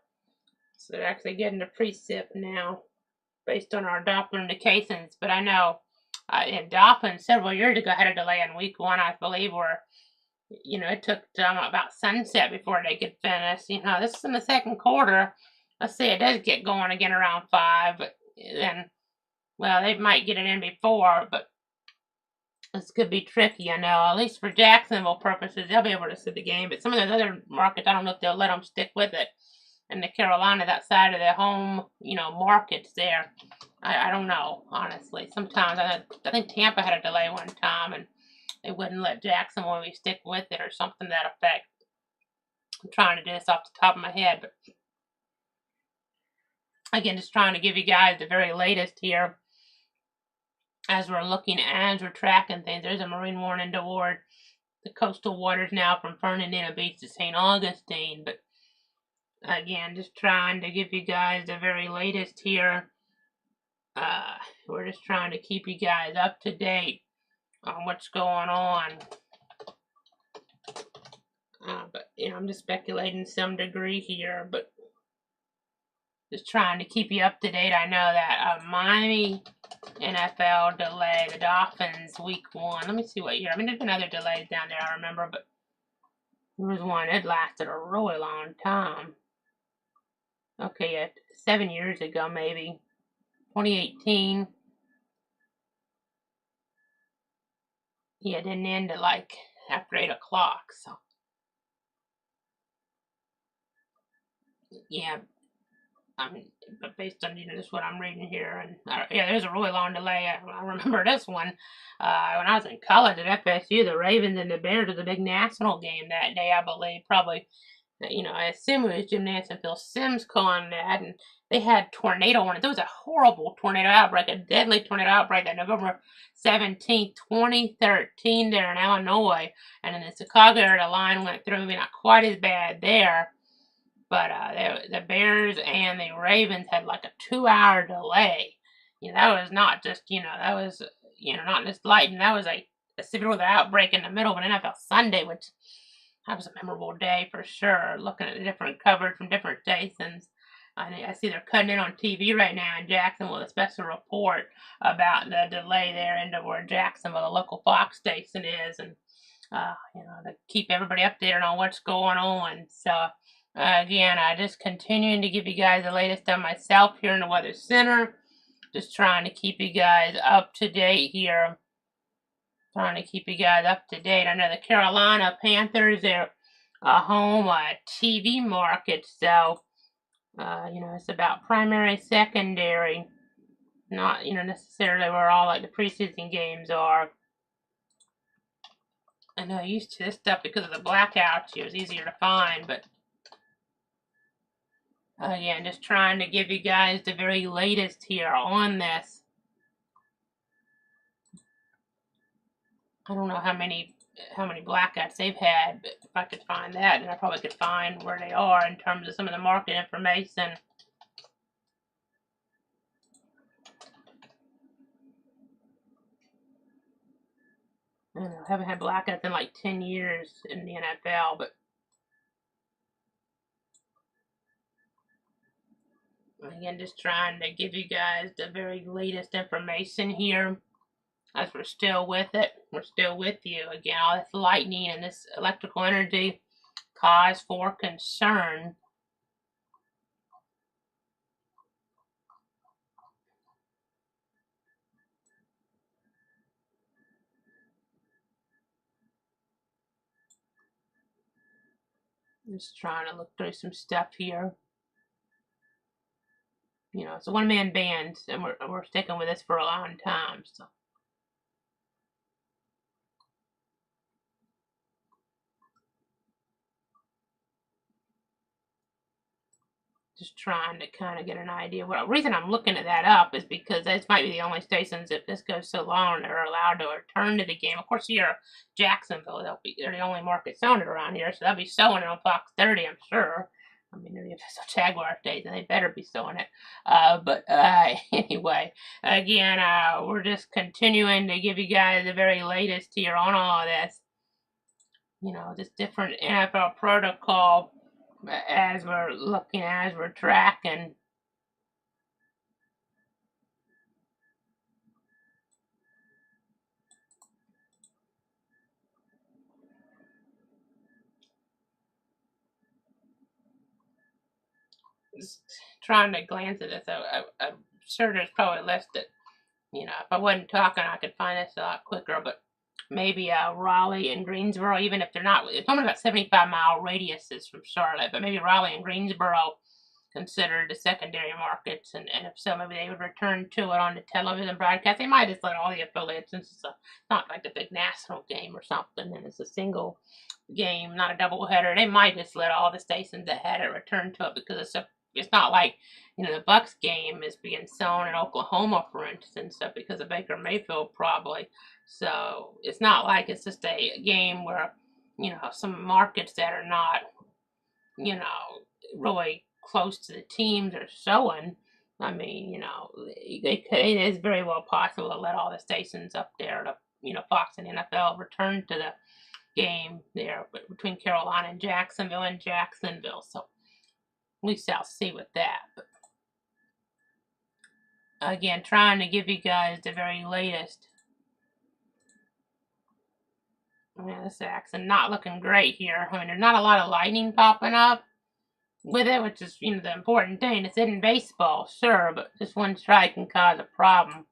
So they're actually getting a precip now based on our Doppler indications. But I know in Dolphins several years ago had a delay in week 1, I believe, where, it took them about sunset before they could finish. This is in the second quarter. Let's see, it does get going again around 5. But then, well, they might get it in before, but this could be tricky, I know. At least for Jacksonville purposes, they'll be able to see the game. But some of those other markets, I don't know if they'll let them stick with it. And the Carolina, that side of their home, markets there. I don't know, honestly. Sometimes, I think Tampa had a delay one time, and they wouldn't let Jacksonville maybe stick with it or something to that effect. I'm trying to do this off the top of my head, but Again, just trying to give you guys the very latest here as we're tracking things. There's a marine warning toward the coastal waters now from Fernandina Beach to St. Augustine. But again, just trying to give you guys the very latest here. We're just trying to keep you guys up to date on what's going on. But, I'm just speculating to some degree here, but just trying to keep you up to date. I know that Miami NFL delay, the Dolphins week 1. Let me see what year. I mean, there's been other delays down there, I remember, but there was one. It lasted a really long time. Okay, yeah, 7 years ago, maybe. 2018. Yeah, it didn't end at like after 8 o'clock, so. Yeah, but based on just what I'm reading here, and yeah, there's a really long delay. I remember this one when I was in college at FSU. The Ravens and the Bears was a big national game that day, I believe. Probably, I assume it was Jim Nantz and Phil Simms calling that, and they had tornado on it. There was a horrible tornado outbreak, a deadly tornado outbreak on November 17th, 2013 there in Illinois, and in the Chicago area, the line went through. Maybe not quite as bad there. But the Bears and the Ravens had like a 2-hour delay. That was not just, that was, not just lightning. That was a severe outbreak in the middle of an NFL Sunday, which that was a memorable day for sure. Looking at the different coverage from different stations. I see they're cutting in on TV right now in Jacksonville with a special report about the delay there into where Jacksonville, the local Fox station is, and to keep everybody updated on what's going on. So. Again, just continuing to give you guys the latest on myself here in the Weather Center. Just trying to keep you guys up to date here. I know the Carolina Panthers, they're a home TV market. So, it's about primary, secondary. Not, necessarily where all like the preseason games are. I know I used to this stuff because of the blackouts. It was easier to find, but again, just trying to give you guys the very latest here on this. I don't know how many blackouts they've had, but if I could find that, then I probably could find where they are in terms of some of the market information. I don't know, I haven't had blackouts in like 10 years in the NFL, but again, just trying to give you guys the very latest information here. As we're still with it, we're still with you. Again, all this lightning and this electrical energy cause for concern. Just trying to look through some stuff here. It's a one-man band, and we're sticking with this for a long time. So. Just trying to kind of get an idea. The reason I'm looking at that up is because this might be the only stations, if this goes so long, they're allowed to return to the game. Of course, here, Jacksonville, they're the only market sounded around here, so they'll be showing it on Fox 30, I'm sure. I mean, if it's a Jaguar station, they better be showing it. But anyway, again, we're just continuing to give you guys the very latest here on all of this. This different NFL protocol as we're tracking. Just trying to glance at this. I'm sure there's probably less that, if I wasn't talking, I could find this a lot quicker, but maybe Raleigh and Greensboro, even if they're not, it's only about 75-mile radiuses from Charlotte, but maybe Raleigh and Greensboro considered the secondary markets, and if so, maybe they would return to it on the television broadcast. They might just let all the affiliates, since it's not like the big national game or something, and it's a single game, not a doubleheader. They might just let all the stations that had it return to it because it's so it's not like, the Bucks game is being sown in Oklahoma, for instance, because of Baker Mayfield, probably. So it's not like it's just a game where, some markets that are not, really close to the teams are showing. I mean, it is very well possible to let all the stations up there, Fox and NFL, return to the game there between Carolina and Jacksonville. So we shall see with that. But again, trying to give you guys the very latest. This action not looking great here. I mean, there's not a lot of lightning popping up with it, which is, the important thing. It's in baseball, sure, but this one strike can cause a problem.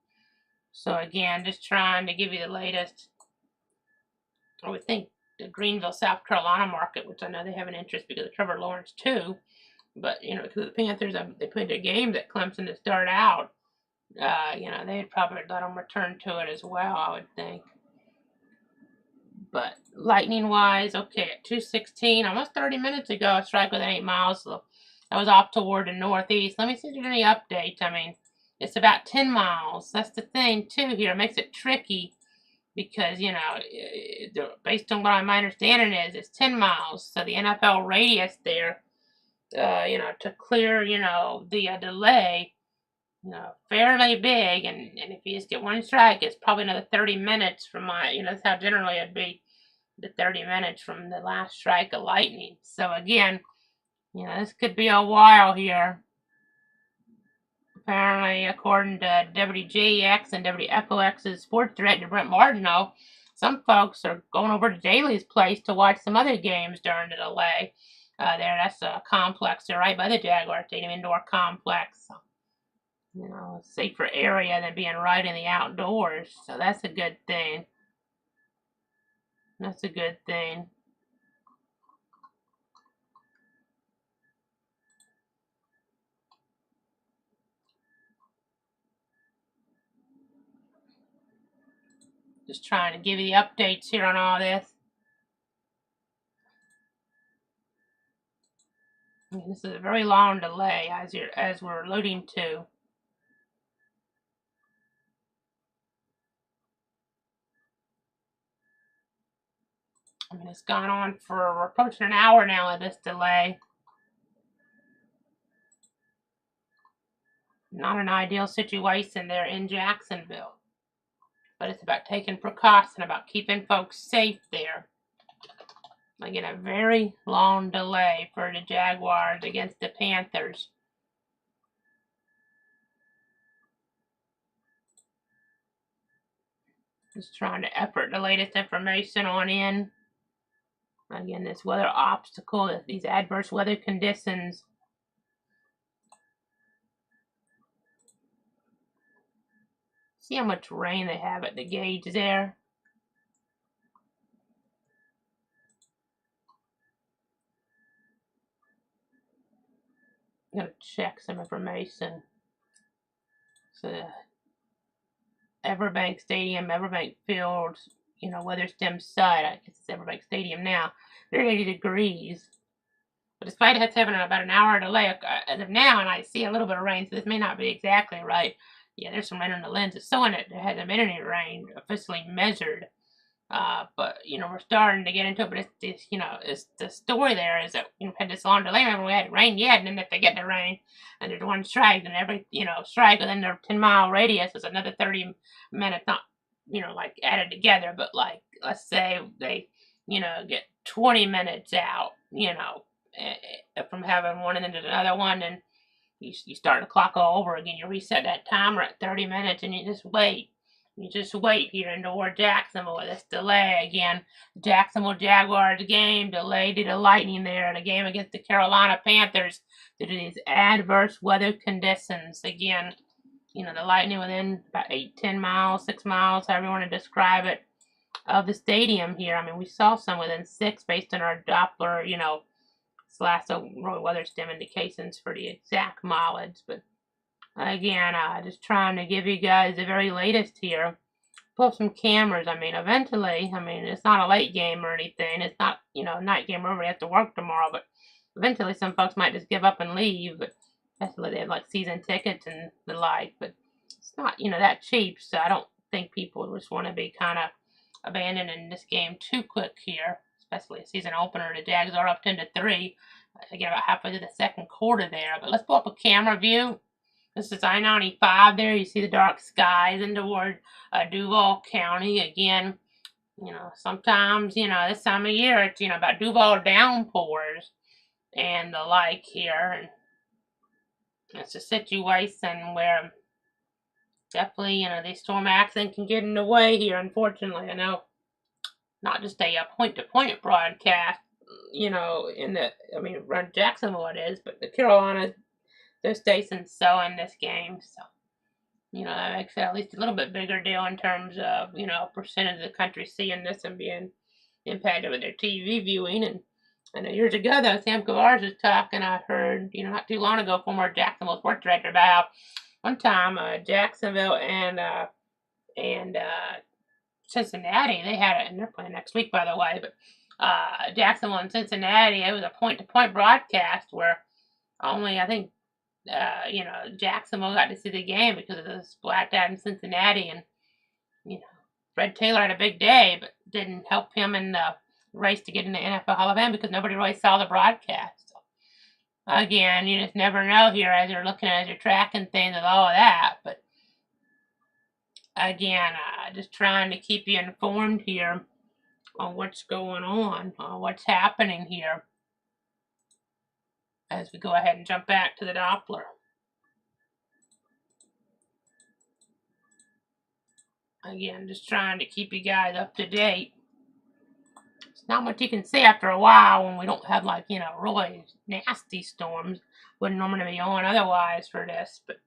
So again, just trying to give you the latest. I would think the Greenville, South Carolina market, which I know they have an interest because of Trevor Lawrence too. But, because the Panthers, they played a game at Clemson to start out. They'd probably let them return to it as well, I would think. But lightning-wise, okay, at 2:16, almost 30 minutes ago, a strike within 8 miles. So that was off toward the northeast. Let me see if there's any updates. I mean, it's about 10 miles. That's the thing, too, here. It makes it tricky because, based on what my understanding is, it's 10 miles. So the NFL radius there, to clear, the delay, fairly big, and if you just get one strike, it's probably another 30 minutes from that's how generally it'd be, the 30 minutes from the last strike of lightning. So again, this could be a while here. Apparently, according to WJX and WFOX's sports director, Brent Martineau, some folks are going over to Daly's place to watch some other games during the delay. That's a complex there right by the Jaguars Stadium, indoor complex. So, a safer area than being right in the outdoors. So that's a good thing. That's a good thing. Just trying to give you the updates here on all this. And this is a very long delay as we're alluding to. I mean, it's gone on for approaching an hour now of this delay. Not an ideal situation there in Jacksonville. But it's about taking precaution, about keeping folks safe there. Again, a very long delay for the Jaguars against the Panthers. Just trying to effort the latest information on in. Again, this weather obstacle, these adverse weather conditions. See how much rain they have at the gauge there. I'm going to check some information. So, Everbank Stadium, Everbank Field, WeatherStem site. I guess it's Everbank Stadium now. They're 80 degrees. But despite it having about an hour delay as of now, and I see a little bit of rain, so this may not be exactly right. Yeah, there's some rain on the lens. It's showing it. There hasn't been any rain officially measured. But, we're starting to get into it. But it's the story there is that, we had this long delay. Remember, we hadn't rained yet, and then if they get the rain, and there's one strike, and every, strike within their 10-mile radius is another 30 minutes, not, like added together, but like, let's say they, get 20 minutes out, from having one and then another one, and you start the clock all over again. You reset that timer at 30 minutes, and you just wait. You just wait here in toward Jacksonville with this delay again. Jacksonville Jaguars game delayed due to lightning there. The game against the Carolina Panthers due to these adverse weather conditions. Again, the lightning within about 8, 10 miles, 6 miles, however you want to describe it, of the stadium here. I mean, we saw some within 6 based on our Doppler, / weather stem indications for the exact mileage. But again, just trying to give you guys the very latest here. Pull up some cameras. I mean, eventually, it's not a late game or anything. It's not, a night game where we have to work tomorrow. But eventually, some folks might just give up and leave. But Especially they have like season tickets and the like, but it's not, that cheap, so I don't think people just want to be kind of abandoning this game too quick here, especially a season opener. The Jags are up 10-3. I get about halfway through the second quarter there, but let's pull up a camera view. This is I-95 there. You see the dark skies in toward Duval County. Again, sometimes, this time of year, it's, about Duval downpours and the like here. And it's a situation where definitely, these storm accidents can get in the way here, unfortunately. I know not just a point-to-point broadcast, around Jacksonville it is, but the Carolina, their station's so in this game, so, that makes it at least a little bit bigger deal in terms of, percentage of the country seeing this and being impacted with their TV viewing. And I know years ago, though, Sam Kavars was talking, I heard, not too long ago, former Jacksonville sports director, about how one time Jacksonville and Cincinnati, they had it, and they're playing next week, by the way, but Jacksonville and Cincinnati, it was a point-to-point broadcast where only, I think, Jacksonville got to see the game because of this blacked out in Cincinnati, and, Fred Taylor had a big day, but didn't help him in the race to get in the NFL Hall of Fame because nobody really saw the broadcast. So, again, you just never know here as you're looking at, as you're tracking things and all of that, but again, just trying to keep you informed here on what's going on, what's happening here, as we go ahead and jump back to the Doppler. Again, just trying to keep you guys up to date. It's not much you can see after a while when we don't have, like, really nasty storms. Wouldn't normally be on otherwise for this, but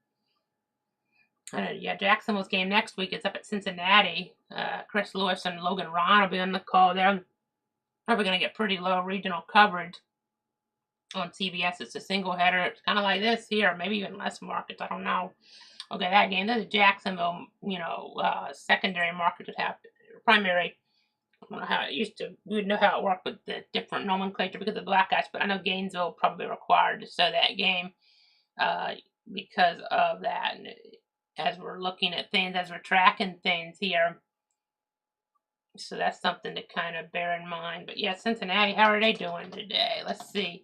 Jacksonville's game next week is up at Cincinnati. Chris Lewis and Logan Ron will be on the call there. Probably going to get pretty low regional coverage on CBS. It's a single header. It's kind of like this here, maybe even less markets. I don't know. Okay, that game. There's a Jacksonville, secondary market would have primary. I don't know how it used to. We would know how it worked with the different nomenclature because of black guys, but I know Gainesville probably required to show that game because of that. And as we're looking at things, as we're tracking things here. So that's something to kind of bear in mind. But yeah, Cincinnati, how are they doing today? Let's see.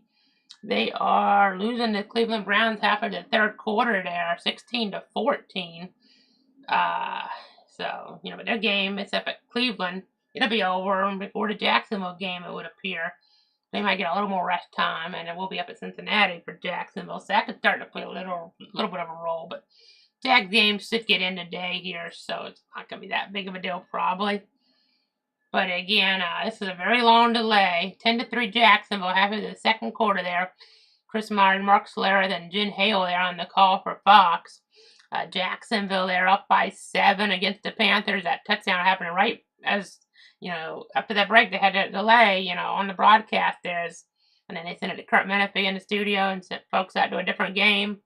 They are losing the Cleveland Browns half of the third quarter there, 16-14. But their game is up at Cleveland. It'll be over before the Jacksonville game, it would appear. They might get a little more rest time, and it will be up at Cincinnati for Jacksonville. So that could start to play a little bit of a role. But Jags game should get in today here, so it's not going to be that big of a deal probably. But again, this is a very long delay. 10-3 Jacksonville, half of the second quarter there. Chris Myers, Mark Solera, then Jen Hale there on the call for Fox. Jacksonville, they're up by 7 against the Panthers. That touchdown happened right as, after that break, they had to delay, on the broadcast there. And then they sent it to Kurt Menefee in the studio and sent folks out to a different game.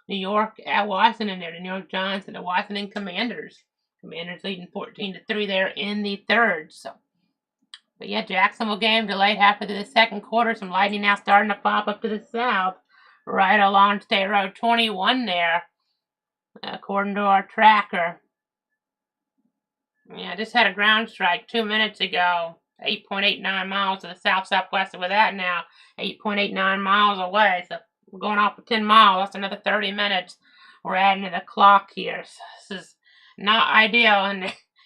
New York at Washington there. The New York Giants and the Washington Commanders. Commanders leading 14-3 there in the third. But yeah, Jacksonville game delayed half of the second quarter. Some lightning now starting to pop up to the south, right along State Road 21 there, according to our tracker. Yeah, just had a ground strike 2 minutes ago, 8.89 miles to the south-southwest. With that now, 8.89 miles away. So we're going off for 10 miles. That's another 30 minutes. We're adding to the clock here. So this is not ideal, and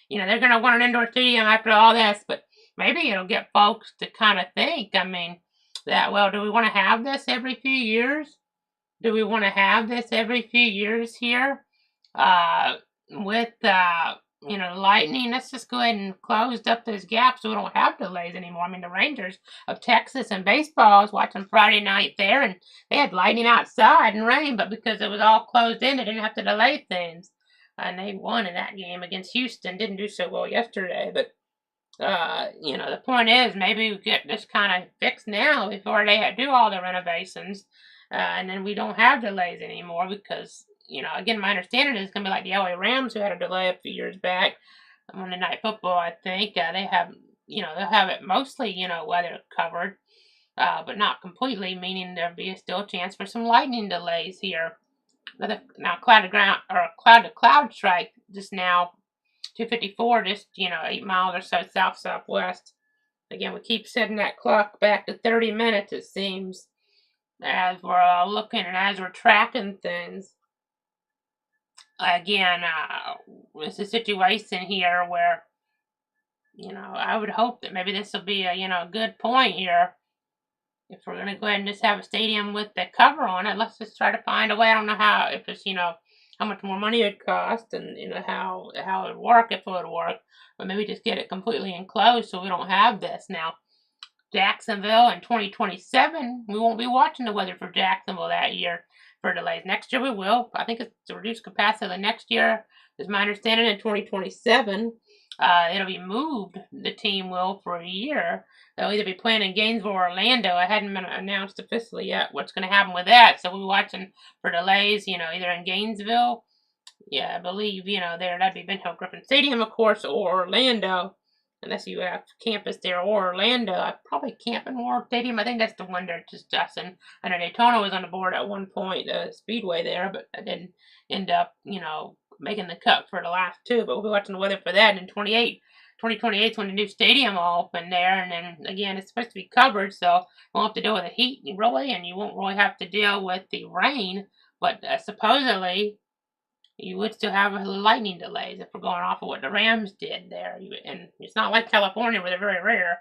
they're going to want an indoor stadium after all this, but maybe it'll get folks to kind of think, do we want to have this every few years? Do we want to have this every few years here? With, lightning, let's just go ahead and close up those gaps so we don't have delays anymore. The Rangers of Texas and baseball, I was watching Friday night there, and they had lightning outside and rain, but because it was all closed in, they didn't have to delay things. And they won in that game against Houston. Didn't do so well yesterday. But, the point is maybe we get this kind of fixed now before they do all the renovations. And then we don't have delays anymore because, again, my understanding is it's going to be like the LA Rams who had a delay a few years back. Monday Night Football, I think. They have, they'll have it mostly, weather covered. but not completely, meaning there'll be still a chance for some lightning delays here. Now, cloud to cloud strike just now, 254, just 8 miles or so south-southwest. Again, we keep setting that clock back to 30 minutes, it seems, as we're looking and as we're tracking things. Again, it's a situation here where, I would hope that maybe this will be a good point here. If we're going to go ahead and just have a stadium with the cover on it, let's just try to find a way. I don't know if it's, how much more money it would cost and, how it would work, if it would work. But maybe just get it completely enclosed so we don't have this. Now, Jacksonville in 2027, we won't be watching the weather for Jacksonville that year for delays. Next year we will. I think it's to reduce capacity the next year, is my understanding, in 2027. It'll be moved, the team will, for a year. They'll either be playing in Gainesville or Orlando. It hadn't been announced officially yet what's going to happen with that. So we'll be watching for delays, either in Gainesville, I believe, that'd be Ben Hill Griffin Stadium, of course, or Orlando. Unless you have campus there, or Orlando. Probably Camping World Stadium. I think that's the one there, just Justin. I know Daytona was on the board at one point, the Speedway there, but I didn't end up, making the cut for the last two. But we'll be watching the weather for that. And in 2028 is when the new stadium will open there. And then, again, it's supposed to be covered, so you won't have to deal with the heat, really, and you won't really have to deal with the rain. But supposedly, you would still have lightning delays if we're going off of what the Rams did there. And it's not like California where they're very rare.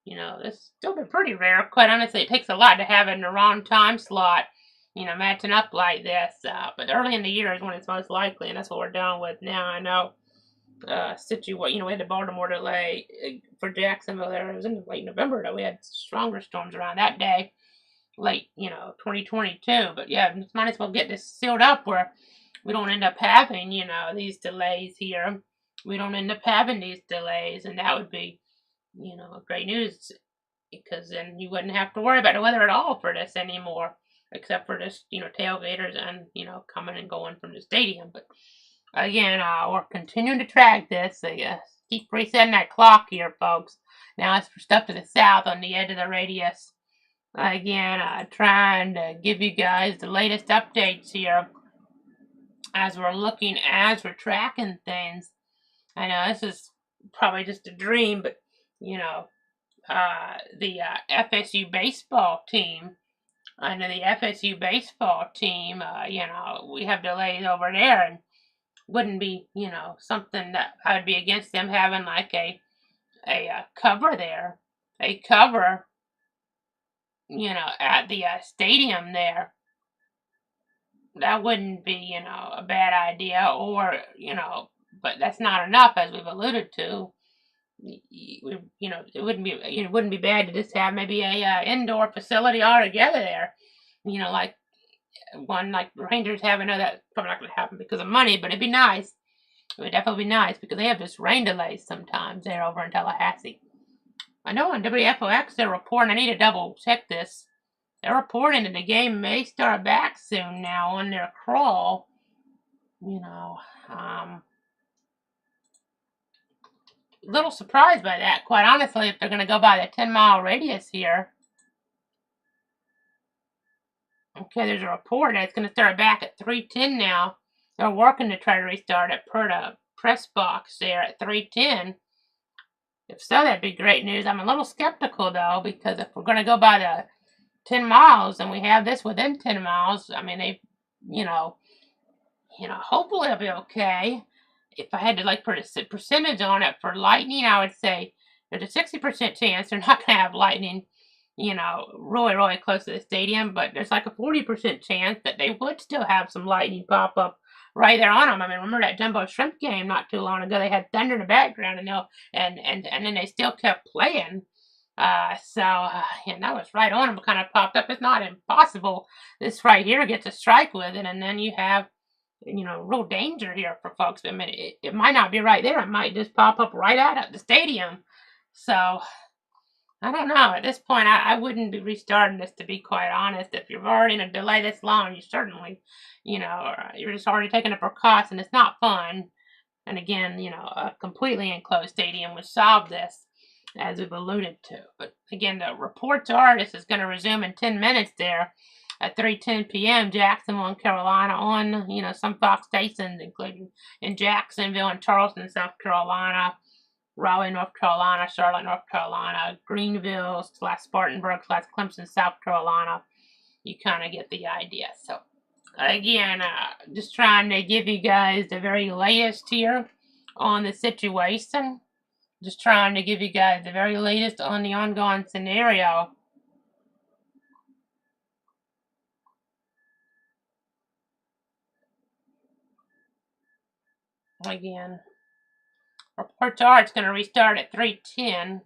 It's still been pretty rare. Quite honestly, it takes a lot to have it in the wrong time slot, matching up like this. But early in the year is when it's most likely, and that's what we're dealing with now. I know, we had the Baltimore delay for Jacksonville there. It was in late November, though. We had stronger storms around that day, late, 2022. But yeah, might as well get this sealed up where we don't end up having, these delays here. We don't end up having these delays, and that would be, great news, because then you wouldn't have to worry about the weather at all for this anymore, except for just, tailgaters and, coming and going from the stadium. But again, we're continuing to track this, so keep resetting that clock here, folks. Now, as for stuff to the south on the edge of the radius, again, trying to give you guys the latest updates here as we're tracking things. I know this is probably just a dream, but, the FSU baseball team, we have delays over there, and wouldn't be, something that I would be against them having like a cover there, at the stadium there. That wouldn't be, a bad idea, or, but that's not enough, as we've alluded to. It wouldn't be bad to just have maybe a indoor facility altogether there. Like one like the Rangers have. I know that's probably not going to happen because of money, but it'd be nice. It would definitely be nice, because they have just rain delays sometimes there over in Tallahassee. I know on WFOX they're reporting, I need to double check this. They're reporting that the game may start back soon now on their crawl. Little surprised by that, quite honestly, if they're going to go by the 10-mile radius here. Okay, there's a report that it's going to start back at 3:10 now. They're working to try to restart it per the press box there at 3:10. If so, that'd be great news. I'm a little skeptical, though, because if we're going to go by the 10 miles and we have this within 10 miles, I mean, they, hopefully it'll be okay. If I had to put a percentage on it for lightning, I would say there's a 60% chance they're not going to have lightning, really, really close to the stadium, but there's like a 40% chance that they would still have some lightning pop up right there on them. I mean, remember that Jumbo Shrimp game not too long ago? They had thunder in the background, and then they still kept playing. And that was right on them, kind of popped up. It's not impossible. This right here gets a strike with it, and then you have, real danger here for folks. I mean, it might not be right there. It might just pop up right out at the stadium. So, I don't know. At this point, I wouldn't be restarting this, to be quite honest. If you're already in a delay this long, you certainly, you're just already taking a precaution. It's not fun. And again, a completely enclosed stadium would solve this. as we've alluded to. But again, the reports are this is going to resume in 10 minutes there at 3:10 p.m. Jacksonville and Carolina on, some Fox stations, including in Jacksonville and Charleston, South Carolina, Raleigh, North Carolina, Charlotte, North Carolina, Greenville / Spartanburg / Clemson, South Carolina. You kind of get the idea. So again, just trying to give you guys the very latest here on the situation. Just trying to give you guys the very latest on the ongoing scenario. Again, reports are it's going to restart at 3:10.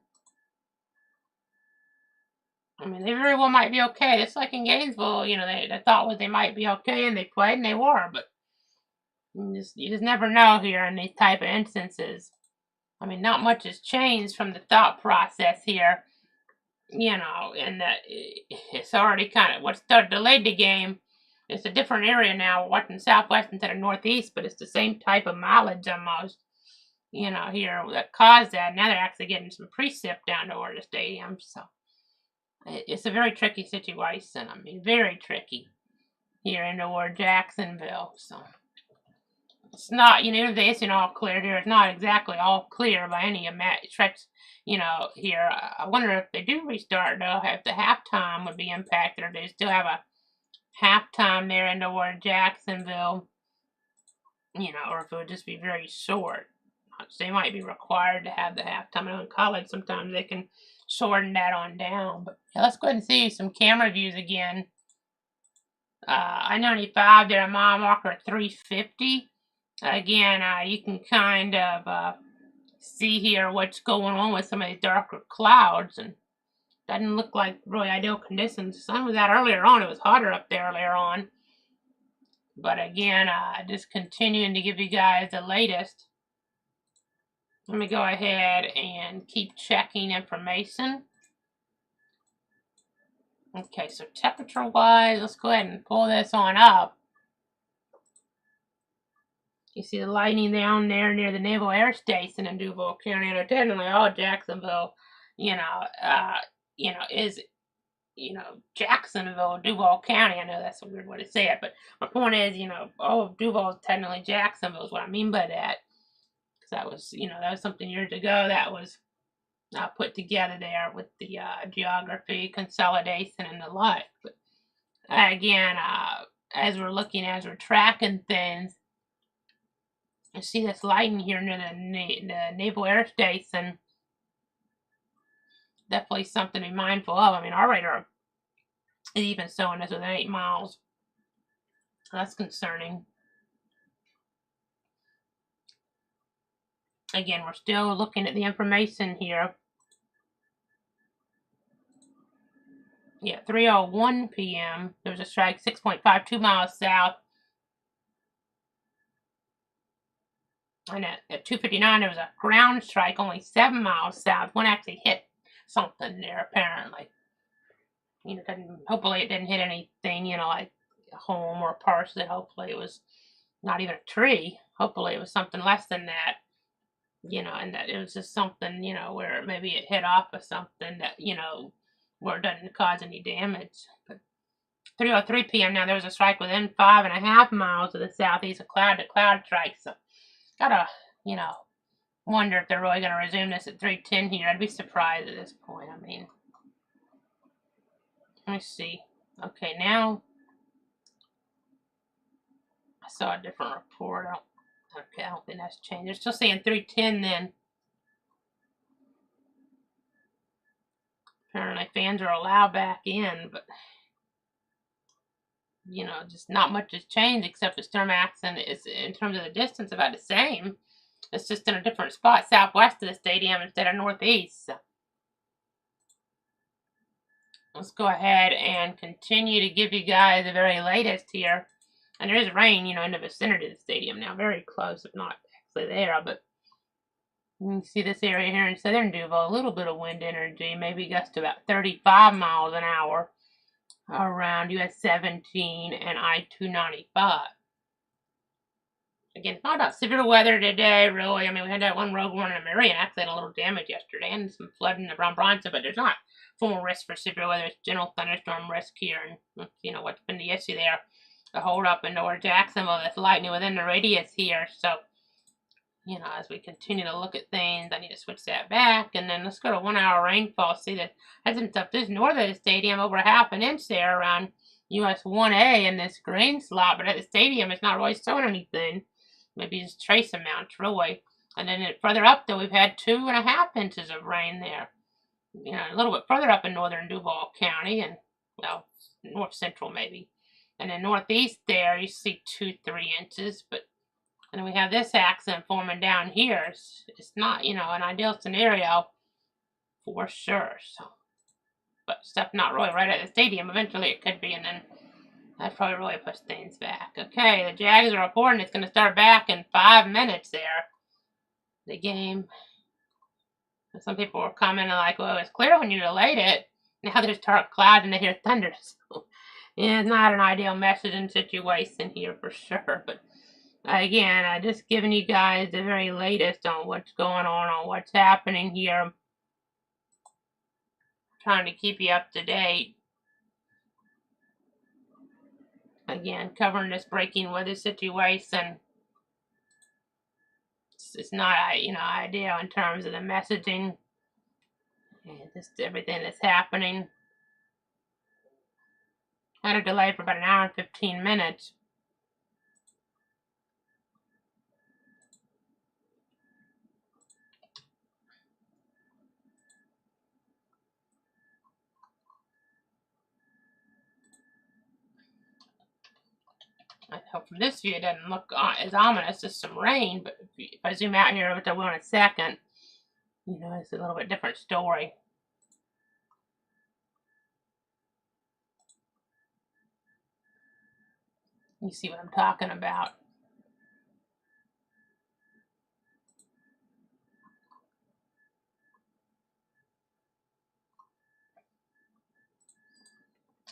I mean, they very well might be okay. Just like in Gainesville, they thought they might be okay, and they played, and they were. But you just never know here in these type of instances. I mean, not much has changed from the thought process here, and it's already kind of what delayed the game. It's a different area now. We're watching Southwest instead of Northeast, but it's the same type of mileage almost, here that caused that. Now they're actually getting some precip down toward the stadium, so it's a very tricky situation. I mean, very tricky here in toward Jacksonville, so it's not, if they isn't all clear here, it's not exactly all clear by any stretch, here. I wonder if they do restart, though, if the halftime would be impacted, or they still have a halftime there in toward Jacksonville, or if it would just be very short. They might be required to have the halftime. I know in college sometimes they can shorten that on down. But yeah, let's go ahead and see some camera views again. I-95 there, a mile marker at 350. Again, you can kind of see here what's going on with some of these darker clouds, and doesn't look like really ideal conditions. The sun was out earlier on. It was hotter up there earlier on. But again, just continuing to give you guys the latest. Let me go ahead and keep checking information. Okay, so temperature-wise, let's go ahead and pull this on up. You see the lightning down there near the Naval Air Station in Duval County, and technically all Jacksonville, is, Jacksonville, Duval County. I know that's a weird way to say it, but my point is, all of Duval is technically Jacksonville is what I mean by that. Because that was something years ago that was put together there with the geography, consolidation, and the like. But again, as we're tracking things, you see this lighting here near the Naval Air Station. Definitely something to be mindful of. I mean, our radar is even showing us within 8 miles. That's concerning. Again, we're still looking at the information here. Yeah, 3:01 p.m. There was a strike 6.52 miles south. And at 2:59, there was a ground strike only 7 miles south. One actually hit something there, apparently. Hopefully it didn't hit anything, like a home or a parcel. Hopefully it was not even a tree. Hopefully it was something less than that. And that it was just something, where maybe it hit off of something that, where it doesn't cause any damage. But 3:03 p.m. now, there was a strike within 5.5 miles of the southeast, a cloud-to-cloud strike. So, gotta, wonder if they're really going to resume this at 3:10 here. I'd be surprised at this point. I mean, let me see. Okay, now, I saw a different report. I don't think that's changed. They're still saying 3:10 then. Apparently fans are allowed back in, but, just not much has changed except the storm accent is, in terms of the distance, about the same. It's just in a different spot southwest of the stadium instead of northeast. So let's go ahead and continue to give you guys the very latest here. And there is rain, in the vicinity of the stadium now. Very close, if not actually there. But you can see this area here in southern Duval. A little bit of wind energy, maybe gusts to about 35 miles an hour around US 17 and I-295. Again, it's not about severe weather today, really. I mean, we had that one rogue one in Marion actually had a little damage yesterday and some flooding around Bronson, but there's not formal risk for severe weather. It's general thunderstorm risk here, and you know what's been the issue there. The hold up in North Jacksonville, that's lightning within the radius here. So, you know, as we continue to look at things, I need to switch that back, and then let's go to 1 hour rainfall. See that had some stuff just north of the stadium, over ½ an inch there around US 1A in this green slot, but at the stadium it's not really showing anything. Maybe just trace amounts, really. And then further up, though, we've had 2½ inches of rain there. You know, a little bit further up in northern Duval County, and, well, north central maybe. And then northeast there, you see 2-3 inches. But and then we have this accident forming down here. It's not, you know, an ideal scenario for sure. So, but stuff not really right at the stadium. Eventually it could be, and then that probably really puts things back. Okay, the Jags are reporting it's going to start back in 5 minutes there. The game. Some people were commenting like, well, it's clear when you delayed it. Now there's dark clouds and they hear thunder. So, yeah, it's not an ideal messaging situation here for sure. But again, I'm just giving you guys the very latest on what's going on what's happening here. I'm trying to keep you up to date. Again, covering this breaking weather situation. It's not, you know, ideal in terms of the messaging and just everything that's happening. Had a delay for about 1 hour and 15 minutes. I hope from this view it doesn't look as ominous as some rain, but if I zoom out here, which I will in a second, you know, it's a little bit different story. You see what I'm talking about.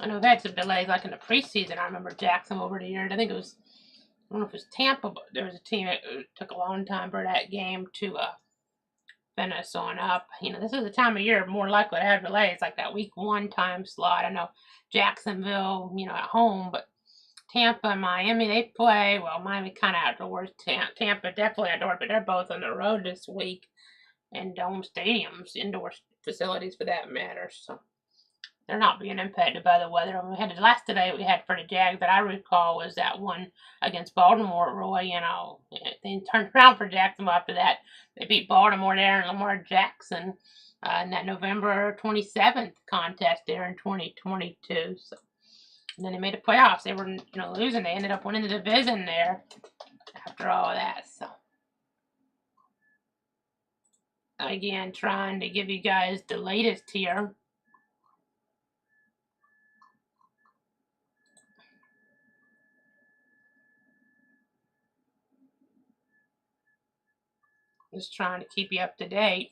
I know we've had some delays, like in the preseason. I remember Jacksonville over the years. I think it was, I don't know if it was Tampa, but there was a team that took a long time for that game to finish on up. You know, this is the time of year more likely to have delays, like that week 1 time slot. I know Jacksonville, you know, at home, but Tampa and Miami, they play, well, Miami kind of outdoors, Tampa definitely outdoors, but they're both on the road this week in dome stadiums, indoor facilities for that matter, so they're not being impacted by the weather. We had the last delay we had for the Jags that I recall was that one against Baltimore, Roy. You know, they turned around for Jacksonville after that. They beat Baltimore there and Lamar Jackson in that November 27th contest there in 2022. So, and then they made the playoffs. They were, you know, losing. They ended up winning the division there after all of that. So, again, trying to give you guys the latest here. Just trying to keep you up to date.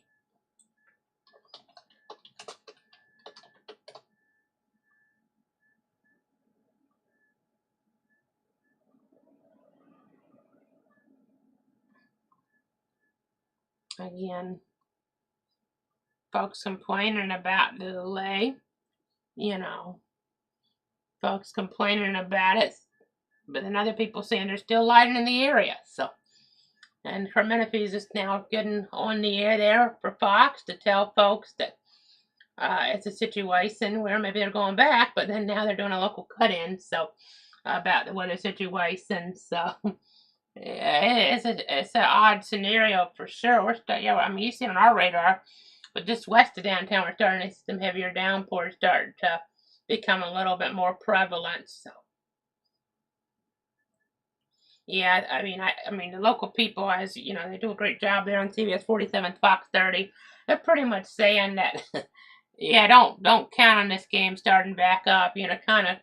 Again, folks complaining about the delay, you know, folks complaining about it, but then other people saying there's still lighting in the area. So, and Menifee is just now getting on the air there for Fox to tell folks that it's a situation where maybe they're going back, but then now they're doing a local cut-in, so about the weather situation. So yeah, it's an odd scenario for sure. I mean, you see it on our radar, but just west of downtown, we're starting to see some heavier downpours start to become a little bit more prevalent. So yeah, I mean, the local people, as you know, they do a great job there on CBS 47, Fox 30. They're pretty much saying that, yeah, don't count on this game starting back up. You know, kind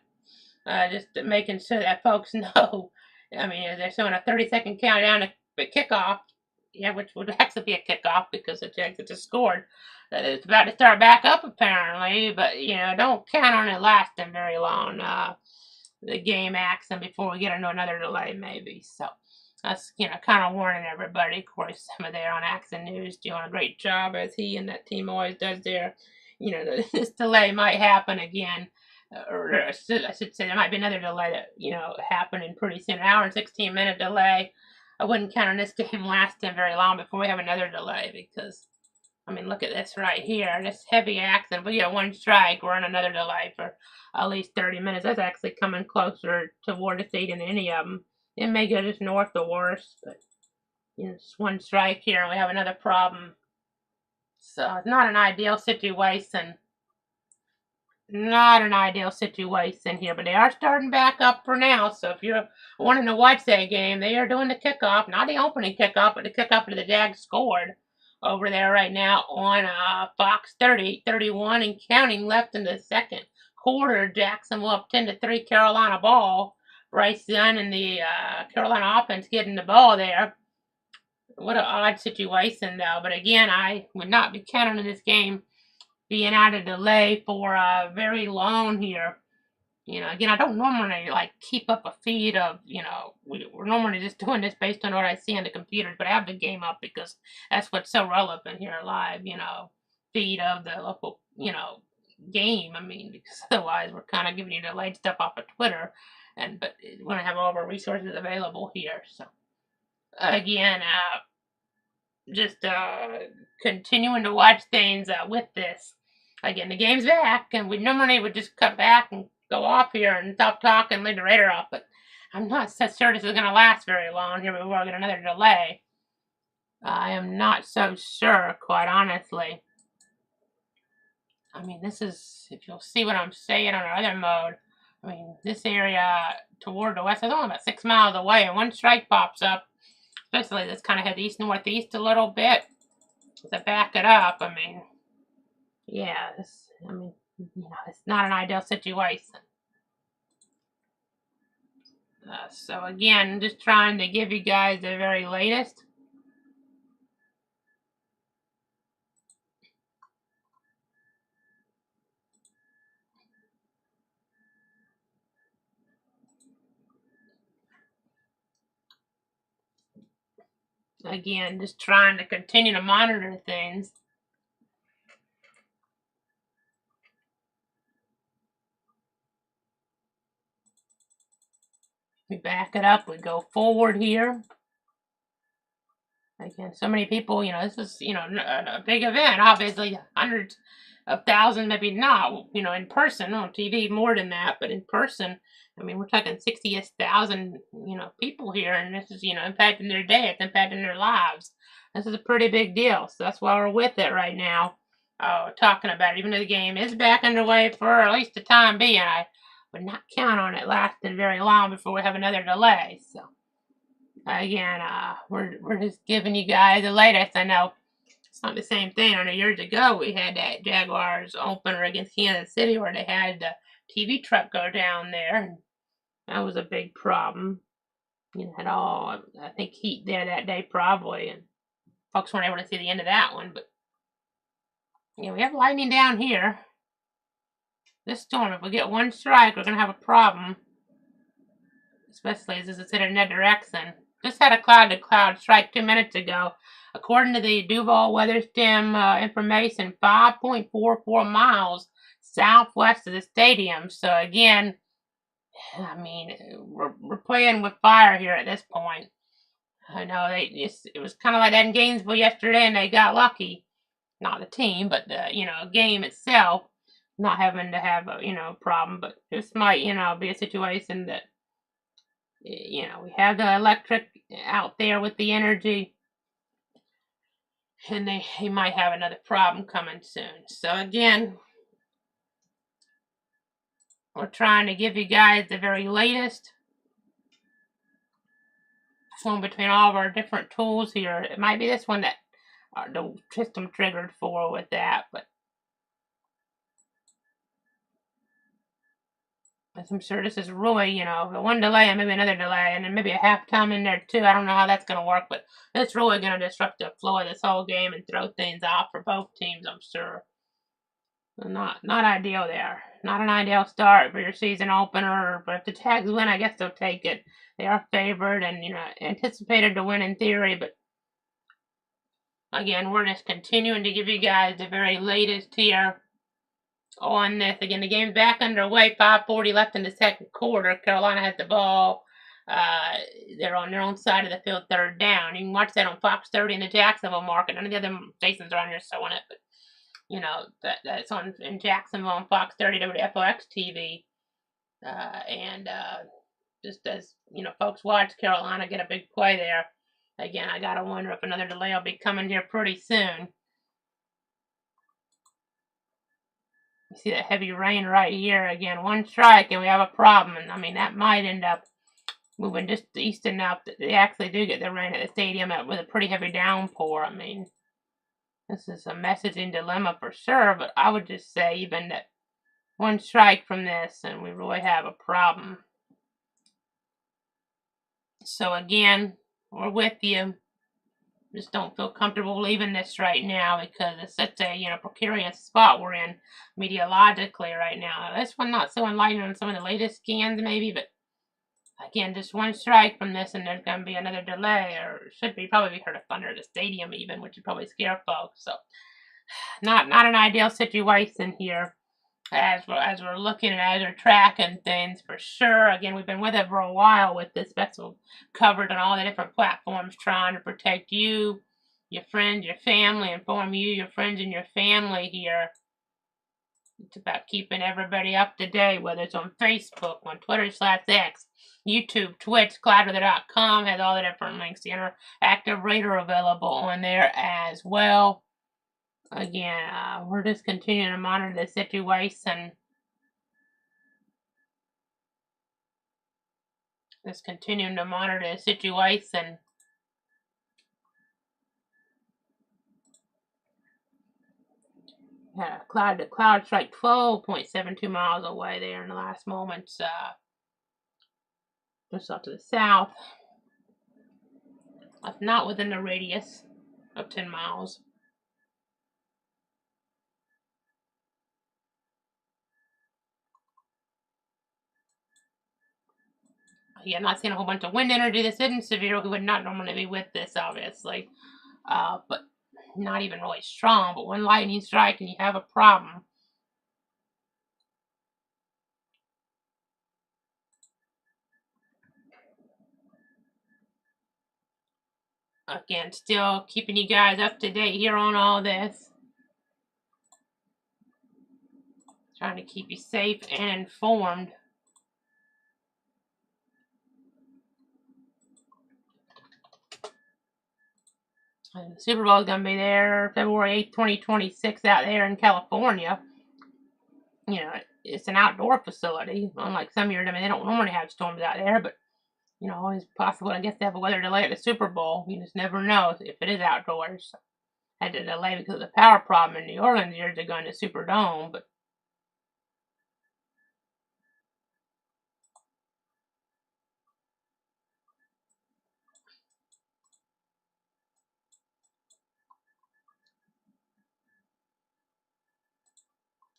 of just making sure that folks know. I mean, they're showing a 30-second countdown to kickoff. Yeah, which would actually be a kickoff because the Jags just scored. It's about to start back up apparently, but you know, don't count on it lasting very long. The game action before we get into another delay, maybe. So, That's, kind of warning everybody. Of course, some of there on Accent News doing a great job, as he and that team always does there. This delay might happen again. Or I should say there might be another delay that, happening pretty soon. An hour and 16-minute delay. I wouldn't count on this game lasting very long before we have another delay because, look at this right here. This heavy accident. We get one strike. We're on another delay for at least 30 minutes. That's actually coming closer toward the seat than any of them. It may go just north or worse, but just one strike here and we have another problem. So it's not an ideal situation. Not an ideal situation here, but they are starting back up for now. So if you're wanting to watch that game, they are doing the kickoff, not the opening kickoff, but the kickoff to the Jags scored over there right now on Fox 30-31 and counting left in the second quarter. Jacksonville up 10-3 Carolina ball. Bryce Young and the Carolina offense getting the ball there. What an odd situation, though. But again, I would not be counting on this game being out of delay for very long here. Again, I don't normally keep up a feed of, we're normally just doing this based on what I see on the computers, but I have the game up because that's what's so relevant here live, feed of the local, game. Because otherwise we're kind of giving you delayed stuff off of Twitter, but we're going to have all of our resources available here. So, again, just continuing to watch things with this. Again, the game's back, and we normally would just cut back and go off here and stop talking, leave the radar off, but I'm not so sure this is going to last very long here before I get another delay. I am not so sure, quite honestly. This is, if you'll see what I'm saying on our other mode, this area toward the west is only about 6 miles away, and one strike pops up, especially this kind of head east-northeast a little bit. To back it up, yeah, it's not an ideal situation. So again, just trying to give you guys the very latest. Again, just trying to continue to monitor things. We back it up, we go forward here. Again, so many people, this is, a big event, obviously, hundreds of thousands, maybe not, in person, on TV more than that, but in person, we're talking 60,000, people here, and this is, impacting their day, it's impacting their lives. This is a pretty big deal, so that's why we're with it right now, talking about it, even though the game is back underway for at least the time being. I would not count on it lasting very long before we have another delay, so. Again, we're just giving you guys the latest. I know it's not the same thing. I know years ago we had that Jaguars opener against Kansas City where they had the TV truck go down there, and that was a big problem. Had all, I think, heat there that day probably, and folks weren't able to see the end of that one. But we have lightning down here. This storm, if we get one strike, we're going to have a problem, especially as it's headed in that direction. Just had a cloud-to-cloud strike 2 minutes ago. According to the Duval Weather Stem information, 5.44 miles southwest of the stadium. So again, we're playing with fire here at this point. I know it was kind of like that in Gainesville yesterday, and they got lucky. Not the team, but the game itself not having to have a problem. But this might be a situation that. We have the electric out there with the energy, and they might have another problem coming soon. So again, we're trying to give you guys the very latest from between all of our different tools here. It might be this one that the system triggered for with that, but I'm sure this is really, one delay and maybe another delay, and then maybe a halftime in there too. I don't know how that's going to work, but it's really going to disrupt the flow of this whole game and throw things off for both teams, I'm sure. Not ideal there. Not an ideal start for your season opener, but if the Jags win, I guess they'll take it. They are favored and, anticipated to win in theory, but again, we're just continuing to give you guys the very latest here on this. Again, the game's back underway. 5:40 left in the second quarter. Carolina has the ball. They're on their own side of the field, third down. You can watch that on Fox 30 in the Jacksonville market. None of the other stations are on here showing it, but that's on in Jacksonville on Fox 30 WFOX TV. And just as folks watch Carolina get a big play there. Again, I gotta wonder if another delay will be coming here pretty soon. You see that heavy rain right here. Again, one strike and we have a problem. And I mean, that might end up moving just east enough that they actually do get the rain at the stadium with a pretty heavy downpour. I mean, this is a messaging dilemma for sure, but I would just say even that one strike from this and we really have a problem. So again, we're with you. Just don't feel comfortable leaving this right now because it's such a precarious spot we're in meteorologically right now. This one not so enlightening on some of the latest scans maybe, but again, just one strike from this and there's going to be another delay, or should be probably heard of thunder at the stadium even, which would probably scare folks. So not an ideal situation here as we're looking at, as we're tracking things for sure. Again, we've been with it for a while with this special covered on all the different platforms, trying to protect you, your friends, your family, inform you, your friends, and your family here. It's about keeping everybody up to date, whether it's on Facebook, on Twitter/X, YouTube, Twitch, cloudweather.com has all the different links. The interactive radar available on there as well. Again, we're just continuing to monitor the situation. Just continuing to monitor the situation. Cloud strike 12.72 miles away there in the last moments. Just off to the south. Not within the radius of 10 miles. Yeah, I'm not seeing a whole bunch of wind energy. This isn't severe. We would not normally be with this, obviously. But not even really strong. But one lightning strike and you have a problem. Again, still keeping you guys up to date here on all this. Trying to keep you safe and informed. And the Super Bowl is going to be there February 8th, 2026 out there in California. It's an outdoor facility. Unlike some years, they don't normally have storms out there, but always possible, I guess, to have a weather delay at the Super Bowl. You just never know if it is outdoors. Had to delay because of the power problem in New Orleans years ago in the Superdome, but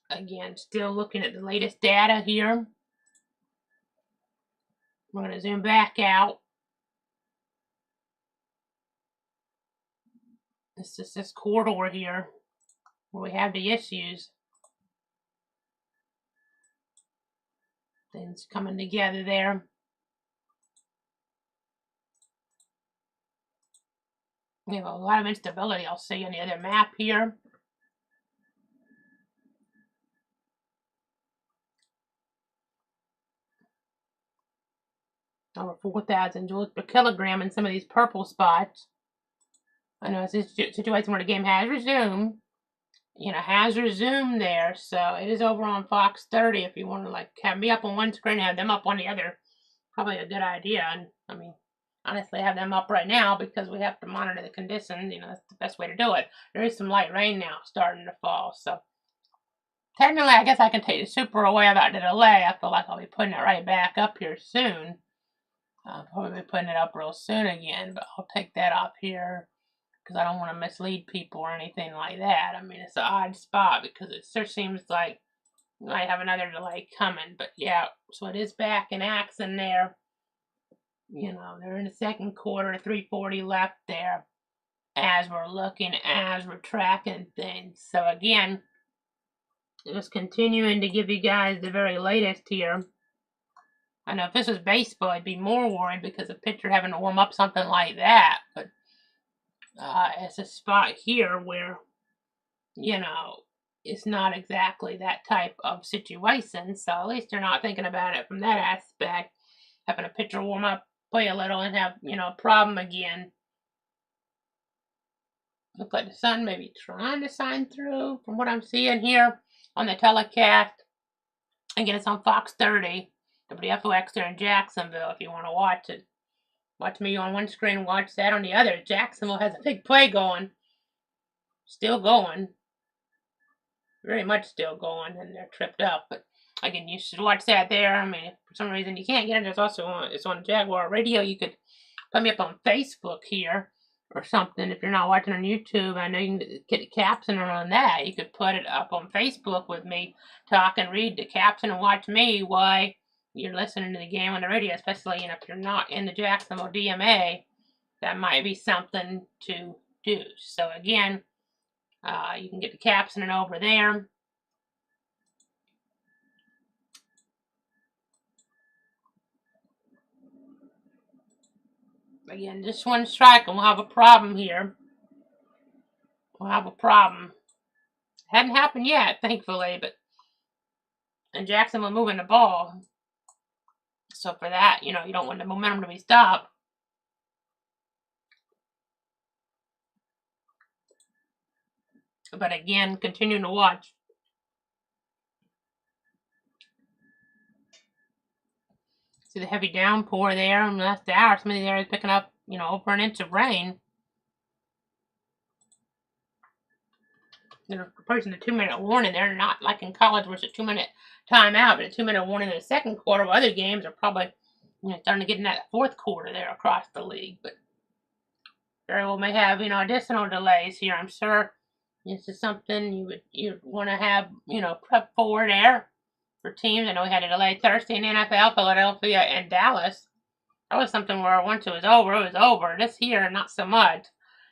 again, still looking at the latest data here. We're going to zoom back out. This is this corridor here where we have the issues. Things coming together there. We have a lot of instability. I'll see on the other map here. Over 4,000 joules per kilogram in some of these purple spots. I know it's a situation where the game has resumed. Has resumed there. So it is over on Fox 30 if you want to have me up on one screen and have them up on the other. Probably a good idea. And I mean, honestly, have them up right now because we have to monitor the conditions. That's the best way to do it. There is some light rain now starting to fall. So technically, I guess I can take the Super away about the delay. I feel like I'll be putting it right back up here soon. I'll probably be putting it up real soon again, but I'll take that off here. because I don't want to mislead people or anything like that. I mean, it's an odd spot because it sure seems like we might have another delay coming. But yeah, so it is back in action there. You know, they're in the second quarter, 3:40 left there as we're tracking things. So again, just continuing to give you guys the very latest here. I know if this was baseball, I'd be more worried because a pitcher having to warm up something like that. But it's a spot here where, you know, it's not exactly that type of situation. So at least they're not thinking about it from that aspect. Having a pitcher warm up, play a little, and have, you know, a problem again. Looks like the sun may be trying to shine through from what I'm seeing here on the telecast. Again, it's on Fox 30, WFOX there in Jacksonville if you want to watch it. Watch me on one screen, watch that on the other. Jacksonville has a big play going. Still going. Very much still going, and they're tripped up. But again, you should watch that there. I mean, if for some reason you can't get it, it's on Jaguar Radio. You could put me up on Facebook here or something. If you're not watching on YouTube, I know you can get a caption on that. You could put it up on Facebook with me, talk and read the caption and watch me while you're listening to the game on the radio, especially, you know, if you're not in the Jacksonville DMA. That might be something to do. So again, you can get the captioning over there. Again, just one strike and we'll have a problem here. We'll have a problem. Hadn't happened yet, thankfully, but and Jacksonville moving the ball. So for that, you know, you don't want the momentum to be stopped. But again, continuing to watch. See the heavy downpour there in the last hour. Some of these areas picking up, you know, over an inch of rain. They're posting a 2-minute warning. They're not like in college where it's a 2-minute timeout, but a 2-minute warning in the second quarter. While other games are probably, you know, starting to get in that fourth quarter there across the league. But very well may have, you know, additional delays here. I'm sure this is something you'd want to have, you know, prep for there for teams. I know we had a delay Thursday in the NFL, Philadelphia and Dallas. That was something where once it was over. This here, not so much.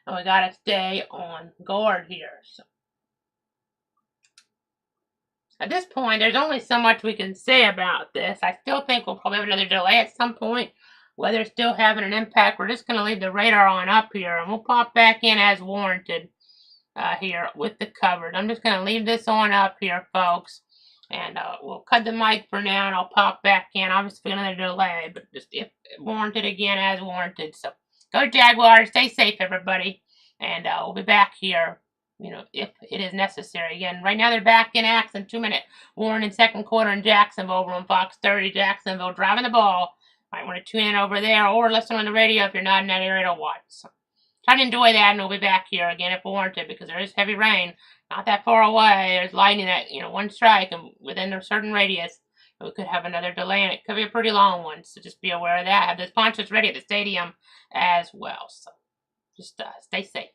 And we got to stay on guard here. So at this point, there's only so much we can say about this. I still think we'll probably have another delay at some point. Weather's still having an impact. We're just going to leave the radar on up here, and we'll pop back in as warranted here with the coverage. I'm just going to leave this on up here, folks, and we'll cut the mic for now, and I'll pop back in. Obviously, another delay, but just if warranted again as warranted. So go Jaguars. Stay safe, everybody, and we'll be back here, you know, if it is necessary. Again, right now they're back in action. 2-minute warning, second quarter in Jacksonville over on Fox 30. Jacksonville driving the ball. Might want to tune in over there or listen on the radio if you're not in that area to watch. So try to enjoy that, and we'll be back here again if warranted because there is heavy rain not that far away. There's lightning at, you know, one strike and within a certain radius. We could have another delay, and it could be a pretty long one. So just be aware of that. Have the sponsors ready at the stadium as well. So just stay safe.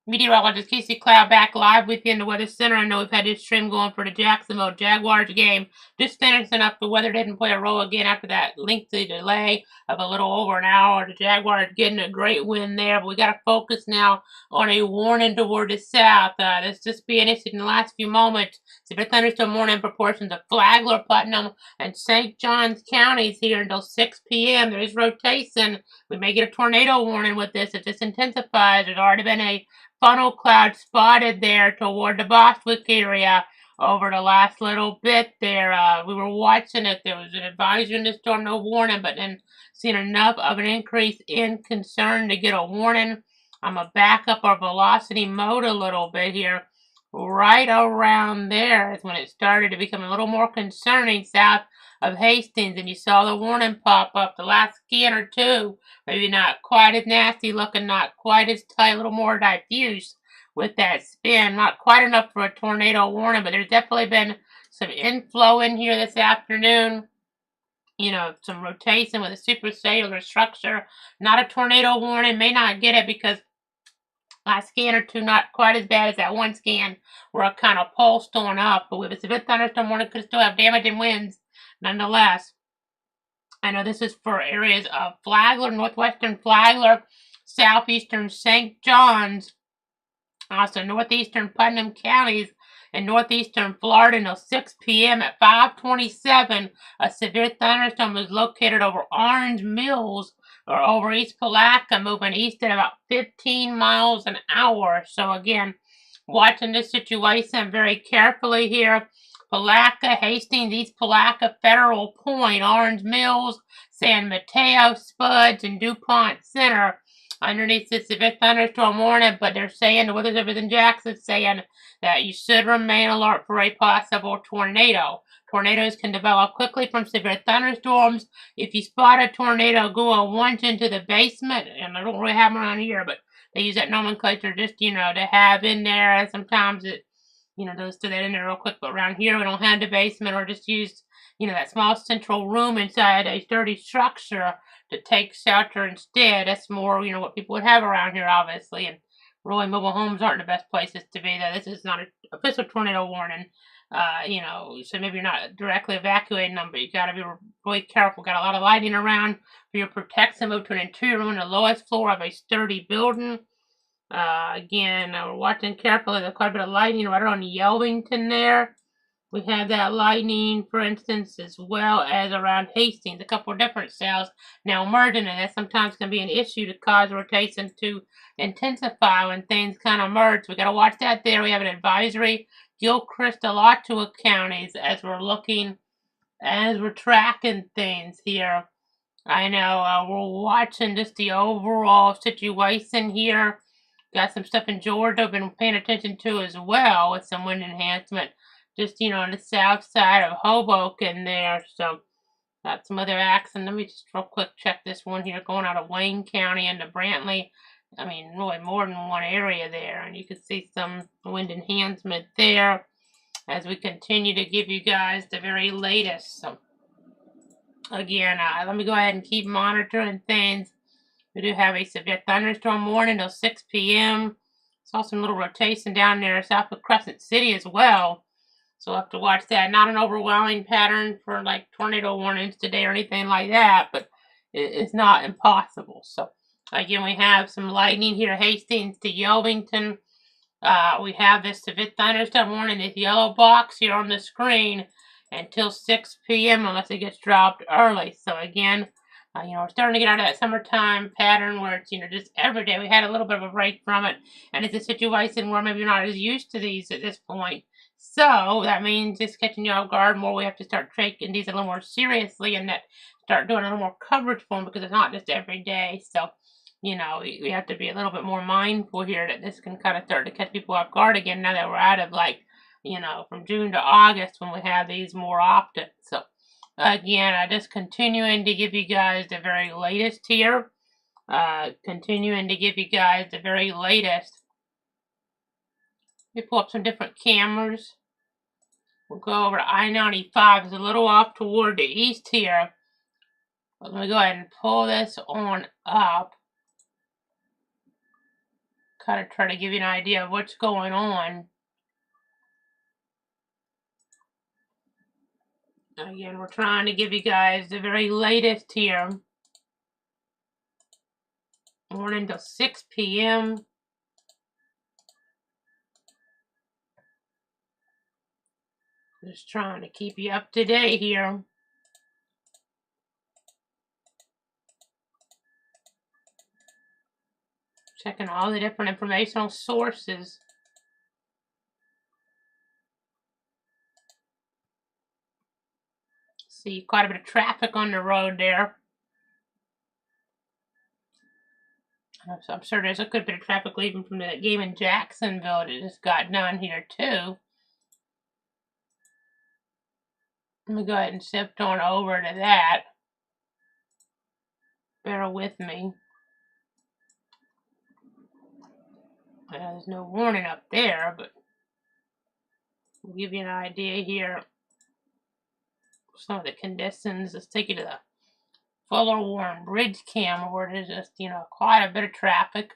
Meteorologist Casey Cloud back live with you in the Weather Center. I know we've had this stream going for the Jacksonville Jaguars game. Just finishing up. The weather didn't play a role again after that lengthy delay of a little over an hour. The Jaguars getting a great win there, but we got to focus now on a warning toward the south. This just being issued in the last few moments. Severe thunderstorm warning proportions of Flagler, Putnam, and St. Johns counties here until 6 p.m. There is rotation. We may get a tornado warning with this. It just intensifies. There's already been a funnel cloud spotted there toward the Bostwick area over the last little bit there. We were watching it. There was an advisory in the storm, no warning, but then seeing enough of an increase in concern to get a warning. I'm going to back up our velocity mode a little bit here. Right around there is when it started to become a little more concerning south of Hastings, and you saw the warning pop up the last scan or two. Maybe not quite as nasty looking, not quite as tight, a little more diffuse with that spin. Not quite enough for a tornado warning, but there's definitely been some inflow in here this afternoon. You know, some rotation with a supercellular structure. Not a tornado warning, may not get it because last scan or two, not quite as bad as that one scan where it kind of pulsed on up. But with a severe thunderstorm warning, could still have damaging winds nonetheless. I know this is for areas of Flagler, northwestern Flagler, southeastern St. Johns, also northeastern Putnam counties, and northeastern Florida until 6 p.m. At 5:27, a severe thunderstorm was located over Orange Mills or over East Palatka, moving east at about 15 miles an hour. So again, watching this situation very carefully here. Palatka, Hastings, East Palatka, Federal Point, Orange Mills, San Mateo, Spuds, and DuPont Center underneath this severe thunderstorm warning, but they're saying, the weather service in Jackson saying that you should remain alert for a possible tornado. Tornadoes can develop quickly from severe thunderstorms. If you spot a tornado, go once into the basement, and I don't really have them around here, but they use that nomenclature just, you know, to have in there, and sometimes it, you know, those do that in there real quick, but around here we don't have the basement, or just use, you know, that small central room inside a sturdy structure to take shelter instead. That's more, you know, what people would have around here, obviously, and really mobile homes aren't the best places to be. This is not an official tornado warning, you know, so maybe you're not directly evacuating them, but you got to be really careful. Got a lot of lighting around for your protection. Move to an interior room on the lowest floor of a sturdy building. Again, we're watching carefully. There's quite a bit of lightning right on Yelvington there. We have that lightning, for instance, as well as around Hastings. A couple of different cells now emerging, and that sometimes can be an issue to cause rotation to intensify when things kind of merge. We got to watch that there. We have an advisory, Gilchrist, Alachua counties, as we're tracking things here. I know we're watching just the overall situation here. Got some stuff in Georgia I've been paying attention to as well with some wind enhancement. Just, you know, on the south side of Hoboken there. So, got some other action. Let me just real quick check this one here going out of Wayne County into Brantley. I mean, really more than one area there. And you can see some wind enhancement there as we continue to give you guys the very latest. So, again, let me go ahead and keep monitoring things. We do have a severe thunderstorm warning until 6 p.m. Saw some little rotation down there south of Crescent City as well. So we'll have to watch that. Not an overwhelming pattern for like tornado warnings today or anything like that, but it's not impossible. So again, we have some lightning here, Hastings to Yelvington. We have this severe thunderstorm warning, this yellow box here on the screen until 6 p.m. unless it gets dropped early. So again, you know, we're starting to get out of that summertime pattern where it's, you know, just every day. We had a little bit of a break from it, and it's a situation where maybe you're not as used to these at this point. So that means just catching you off guard more. We have to start taking these a little more seriously and start doing a little more coverage for them because it's not just every day. So, you know, we have to be a little bit more mindful here that this can kind of start to catch people off guard again now that we're out of, like, you know, from June to August when we have these more often. So, again, just continuing to give you guys the very latest here. Continuing to give you guys the very latest. Let me pull up some different cameras. We'll go over to I-95. It's a little off toward the east here. But let me go ahead and pull this on up. kind of try to give you an idea of what's going on. Again, we're trying to give you guys the very latest here. Morning till 6 p.m. Just trying to keep you up to date here. Checking all the different informational sources. See quite a bit of traffic on the road there. So I'm sure there's a good bit of traffic leaving from the game in Jacksonville that just got done here too. Let me go ahead and shift on over to that. Bear with me. There's no warning up there, but we'll give you an idea here. Some of the conditions. Let's take you to the Fuller Warren Bridge Cam, where there's just, quite a bit of traffic.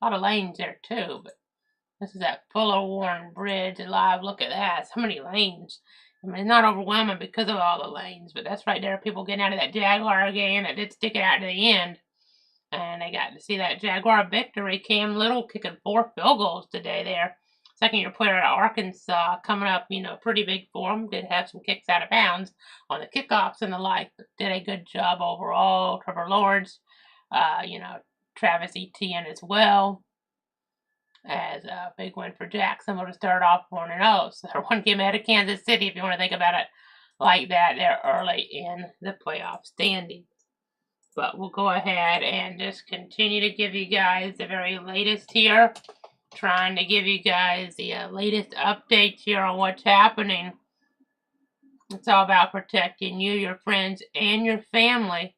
A lot of lanes there too, but this is that Fuller Warren Bridge. A live look at that. So many lanes. I mean, it's not overwhelming because of all the lanes, but that's right there. People getting out of that Jaguar game that did stick it out to the end. And they got to see that Jaguar victory. Cam Little kicking 4 field goals today there. Second-year player at Arkansas coming up, pretty big for him. Did have some kicks out of bounds on the kickoffs and the like, but did a good job overall. Trevor Lawrence, Travis Etienne as well. As a big win for Jacksonville to start off 1-0. So they're 1 game ahead of Kansas City if you want to think about it like that. They're early in the playoff standings. But we'll go ahead and just continue to give you guys the very latest here. Trying to give you guys the latest updates here on what's happening. It's all about protecting you, your friends, and your family.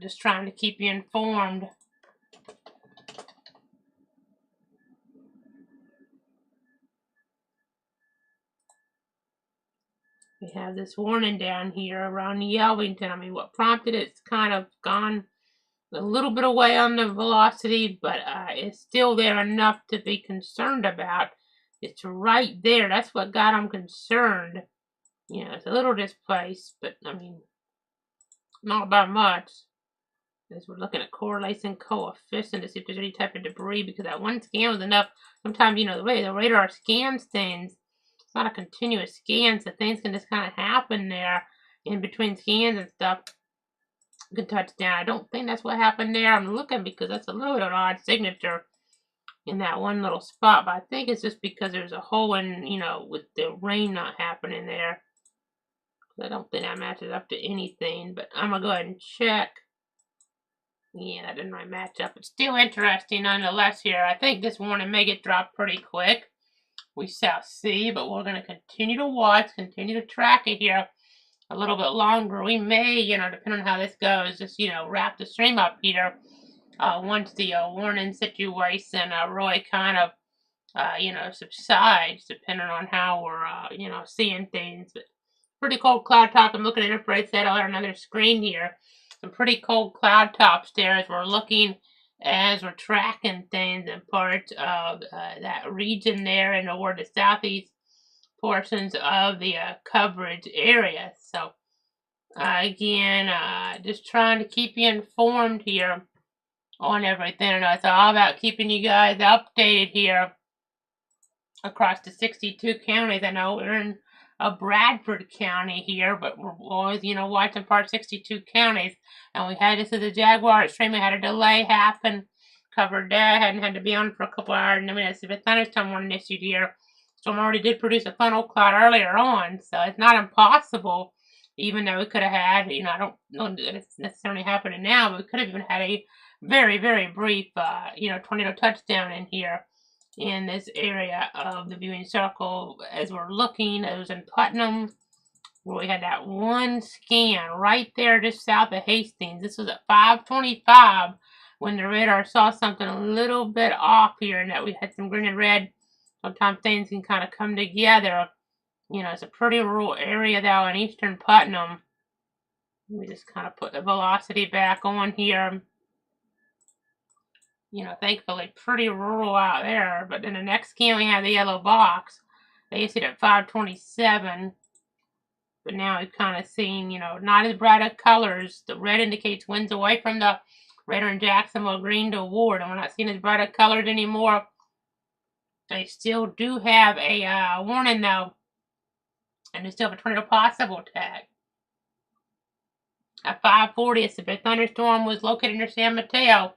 Just trying to keep you informed. We have this warning down here around Yelvington. I mean, what prompted it's kind of gone a little bit away on the velocity, but it's still there enough to be concerned about. It's right there. That's what got them concerned. It's a little displaced, but I mean, not by much. As we're looking at correlation coefficient to see if there's any type of debris, because that one scan was enough. Sometimes, the way the radar scans things, it's not a continuous scan, so things can just kind of happen there in between scans and stuff. Good touchdown. I don't think that's what happened there. I'm looking because that's a little bit of an odd signature in that one little spot, but I think it's just because there's a hole in, with the rain not happening there. I don't think that matches up to anything, but I'm going to go ahead and check. Yeah, that didn't really match up. It's still interesting nonetheless here. I think this warning may get dropped pretty quick. We shall see, but we're going to continue to watch, continue to track it here a little bit longer. We may, depending on how this goes, just, wrap the stream up here once the warning situation really kind of, subsides, depending on how we're, seeing things. But pretty cold cloud top. I'm looking at infrared satellite on another screen here. Some pretty cold cloud tops there as we're looking, as we're tracking things in parts of that region there and toward the southeast portions of the coverage area. So again, just trying to keep you informed here on everything. I know it's all about keeping you guys updated here across the 62 counties. I know we're in Bradford County here, but we're always, watching part 62 counties. And we had this as a Jaguar stream. We had a delay happen. Covered that. Hadn't had to be on for a couple hours. And then we had a thunderstorm warning issued here. Storm already did produce a funnel cloud earlier on, so it's not impossible. Even though we could have had, I don't know that it's necessarily happening now, but we could have even had a very, very brief, tornado touchdown in here in this area of the viewing circle. As we're looking, it was in Putnam, where we had that one scan right there just south of Hastings. This was at 5:25 when the radar saw something a little bit off here, and that we had some green and red. Sometimes things can kind of come together. It's a pretty rural area though in eastern Putnam. We just kind of put the velocity back on here. thankfully pretty rural out there. But in the next scan, we have the yellow box. They used it at 527. But now we've kind of seen, not as bright of colors. The red indicates winds away from the Raider and Jacksonville, green to Ward. And we're not seeing as bright of colors anymore. They still do have a warning, though. And they still have a tornado possible tag. At 5:40, a severe thunderstorm was located near San Mateo.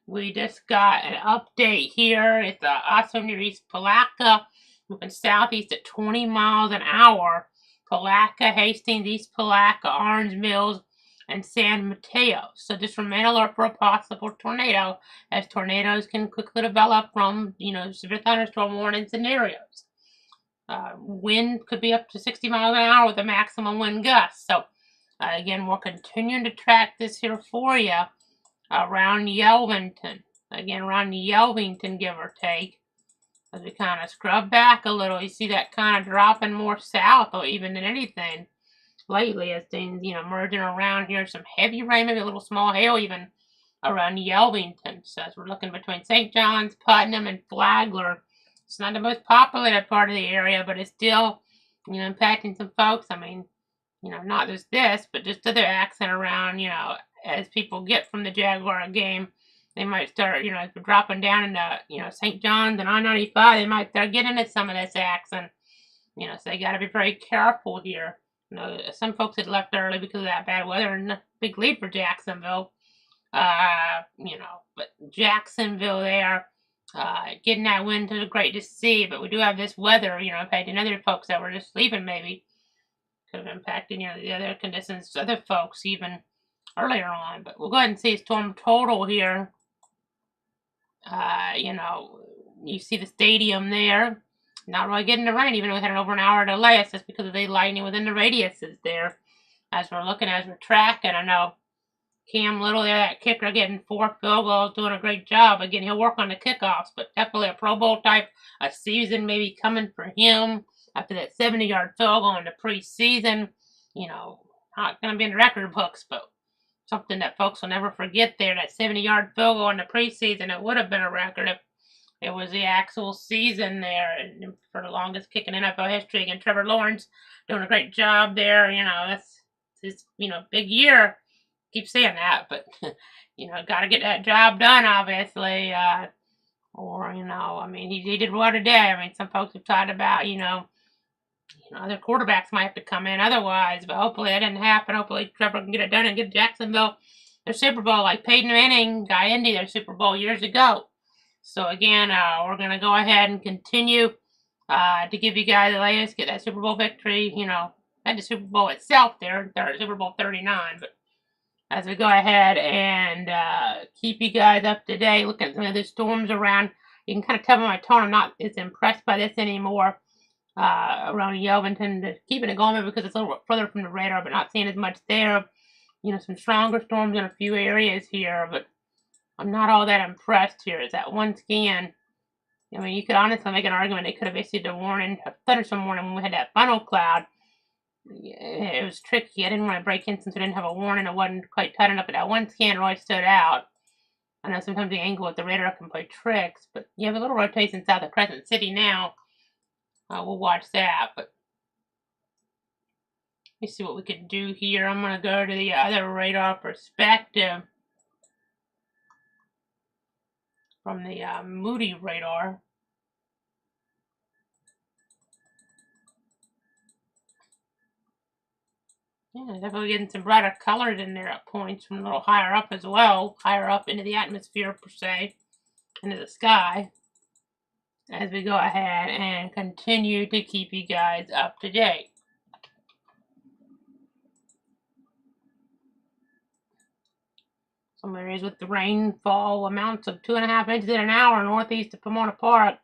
We just got an update here. It's also near East Palatka, moving southeast at 20 miles an hour. Palatka, Hastings, East Palatka, Orange Mills, and San Mateo. So just remain alert for a possible tornado, as tornadoes can quickly develop from, severe thunderstorm warning scenarios. Wind could be up to 60 miles an hour with a maximum wind gust. So, again, we're continuing to track this here for you around Yelvington. Again, around Yelvington, give or take. As we kind of scrub back a little, you see that kind of dropping more south, or even than anything lately, as things, merging around here. Some heavy rain, maybe a little small hail even around Yelvington. So as we're looking between St. John's, Putnam, and Flagler, it's not the most populated part of the area, but it's still, impacting some folks. I mean, not just this, but just other accent around, as people get from the Jaguar game. They might start, if they're dropping down into, St. John's and I-95, they might start getting into some of this action. So they got to be very careful here. Some folks had left early because of that bad weather, and a big lead for Jacksonville. But Jacksonville there, getting that wind is great to see, but we do have this weather, impacting other folks that were just leaving maybe. Could have impacted, the other conditions, other folks even earlier on. But we'll go ahead and see storm total here. You see the stadium there. Not really getting the rain, even though we had an over an hour delay. It's just because of the lightning within the radiuses there. As we're tracking, I know Cam Little there, that kicker, getting 4 field goals, doing a great job. Again, he'll work on the kickoffs, but definitely a Pro Bowl type a season maybe coming for him after that 70-yard field goal in the preseason. Not going to be in the record books, but something that folks will never forget there, that 70-yard field goal in the preseason. It would have been a record if it was the actual season there, and for the longest kick in NFL history. Again, Trevor Lawrence doing a great job there. That's his, big year. Keep saying that, but, got to get that job done, obviously. He did well today. Some folks have talked about, other quarterbacks might have to come in otherwise, but hopefully that didn't happen. Hopefully Trevor can get it done and get Jacksonville their Super Bowl, like Peyton Manning got Indy their Super Bowl years ago. So again, we're going to go ahead and continue to give you guys the latest, get that Super Bowl victory, not the Super Bowl itself there, Super Bowl 39, but as we go ahead and keep you guys up to date, looking at some of the storms around. You can kind of tell by my tone I'm not as impressed by this anymore. Around Yelvington, keeping it going because it's a little bit further from the radar, but not seeing as much there. Some stronger storms in a few areas here, but I'm not all that impressed here. It's that one scan. You could honestly make an argument they could have issued a thunderstorm warning when we had that funnel cloud. It was tricky. I didn't want to break in since we didn't have a warning. It wasn't quite tight enough, but that one scan really stood out. I know sometimes the angle with the radar can play tricks, but you have a little rotation south of Crescent City now. We'll watch that, but let me see what we can do here. I'm going to go to the other radar perspective from the Moody radar. Yeah, definitely getting some brighter colors in there at points from a little higher up as well. Higher up into the atmosphere, per se, into the sky. As we go ahead and continue to keep you guys up to date. Some areas with the rainfall amounts of 2.5 inches in an hour northeast of Pomona Park.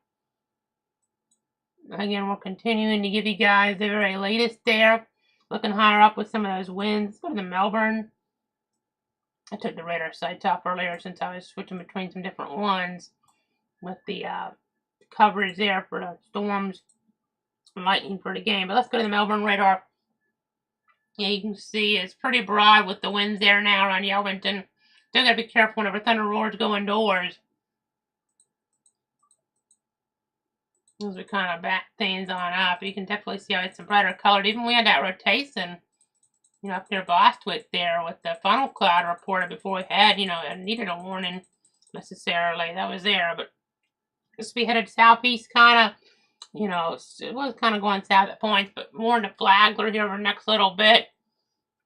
Again, we're continuing to give you guys the very latest there. Looking higher up with some of those winds. Let's go to the Melbourne. I took the radar sites off earlier since I was switching between some different ones with the coverage there for the storms and lightning for the game. But let's go to the Melbourne radar. Yeah, you can see it's pretty broad with the winds there now around Yelvington. Still got to be careful whenever thunder roars go indoors. As we kind of back things on up, you can definitely see how it's some brighter colored. Even we had that rotation, up near Bostwick there with the funnel cloud reported before we had, it needed a warning necessarily. That was there, but just we headed southeast kind of, it was kind of going south at points, but more into Flagler here over the next little bit.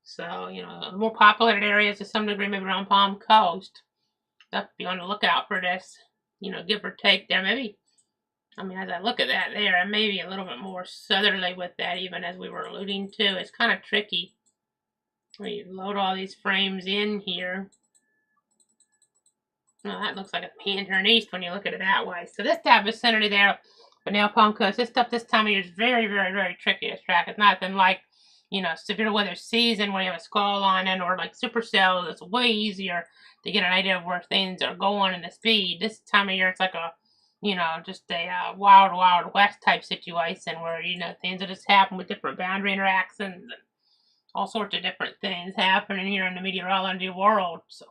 So, more populated areas to some degree, maybe around Palm Coast. So have to be on the lookout for this, give or take there. Maybe, as I look at that there, and maybe a little bit more southerly with that, even as we were alluding to. It's kind of tricky. We load all these frames in here. Well, that looks like a pan turn east when you look at it that way. So this that vicinity there, but now Palm Coast, this stuff this time of year is very, very, very tricky to track. It's nothing like, severe weather season when you have a squall line in, or like supercell. It's way easier to get an idea of where things are going and the speed. This time of year, it's like a, just a wild, wild west type situation where, things will just happen with different boundary interactions and all sorts of different things happening here in the meteorology world. So,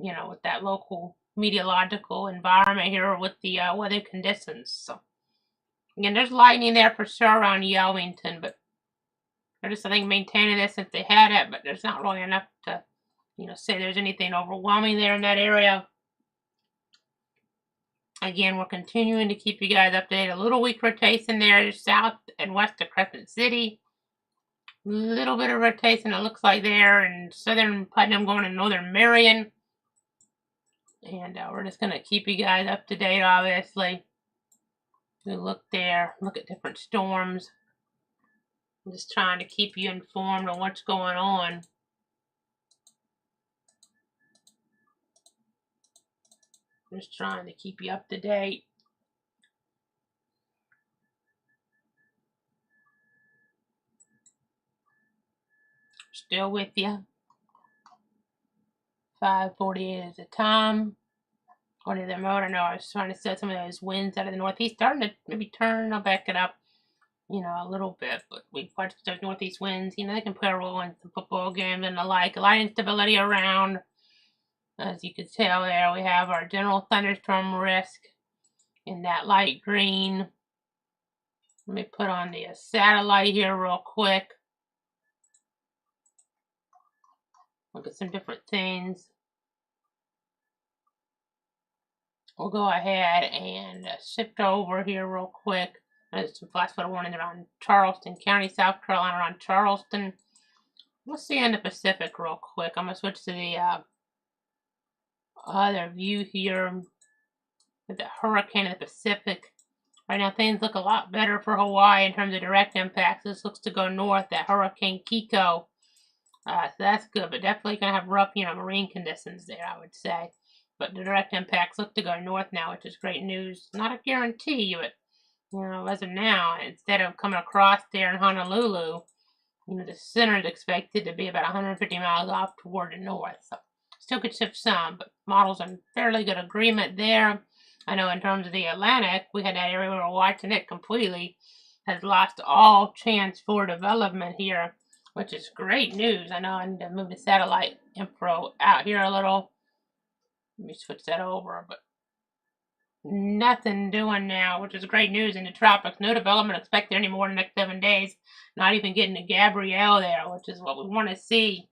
with that local meteorological environment here with the weather conditions. So, again, there's lightning there for sure around Yellington, but they're just, I think, maintaining this since they had it, but there's not really enough to, say there's anything overwhelming there in that area. Again, we're continuing to keep you guys updated. A little weak rotation there south and west of Crescent City. Little bit of rotation, it looks like there, in southern Putnam going to northern Marion. And we're just going to keep you guys up to date, obviously. We look there, look at different storms. I'm just trying to keep you informed on what's going on. Just trying to keep you up to date. Still with you. 5:48 is the time. According to the mode, I know I was trying to set some of those winds out of the northeast, starting to maybe turn. I'll back it up, a little bit. But we watched those northeast winds. They can play a role in some football games and the like. A lot of instability around. As you can tell there, we have our general thunderstorm risk in that light green. Let me put on the satellite here real quick. Look at some different things. We'll go ahead and shift over here real quick. There's some flash flood warning around Charleston County, South Carolina, around Charleston. We'll see in the Pacific real quick. I'm going to switch to the other view here with the hurricane in the Pacific. Right now, things look a lot better for Hawaii in terms of direct impacts. This looks to go north, that Hurricane Kiko. So that's good, but definitely going to have rough, marine conditions there, I would say. But the direct impacts look to go north now, which is great news. Not a guarantee, but, as of now, instead of coming across there in Honolulu, the center is expected to be about 150 miles off toward the north. So still could shift some, but models in fairly good agreement there. I know in terms of the Atlantic, we had that area where we're watching it completely, has lost all chance for development here, which is great news. I know I need to move the satellite info out here a little. Let me switch that over, but nothing doing now, which is great news in the tropics. No development expected anymore in the next 7 days. Not even getting to Gabrielle there, which is what we want to see.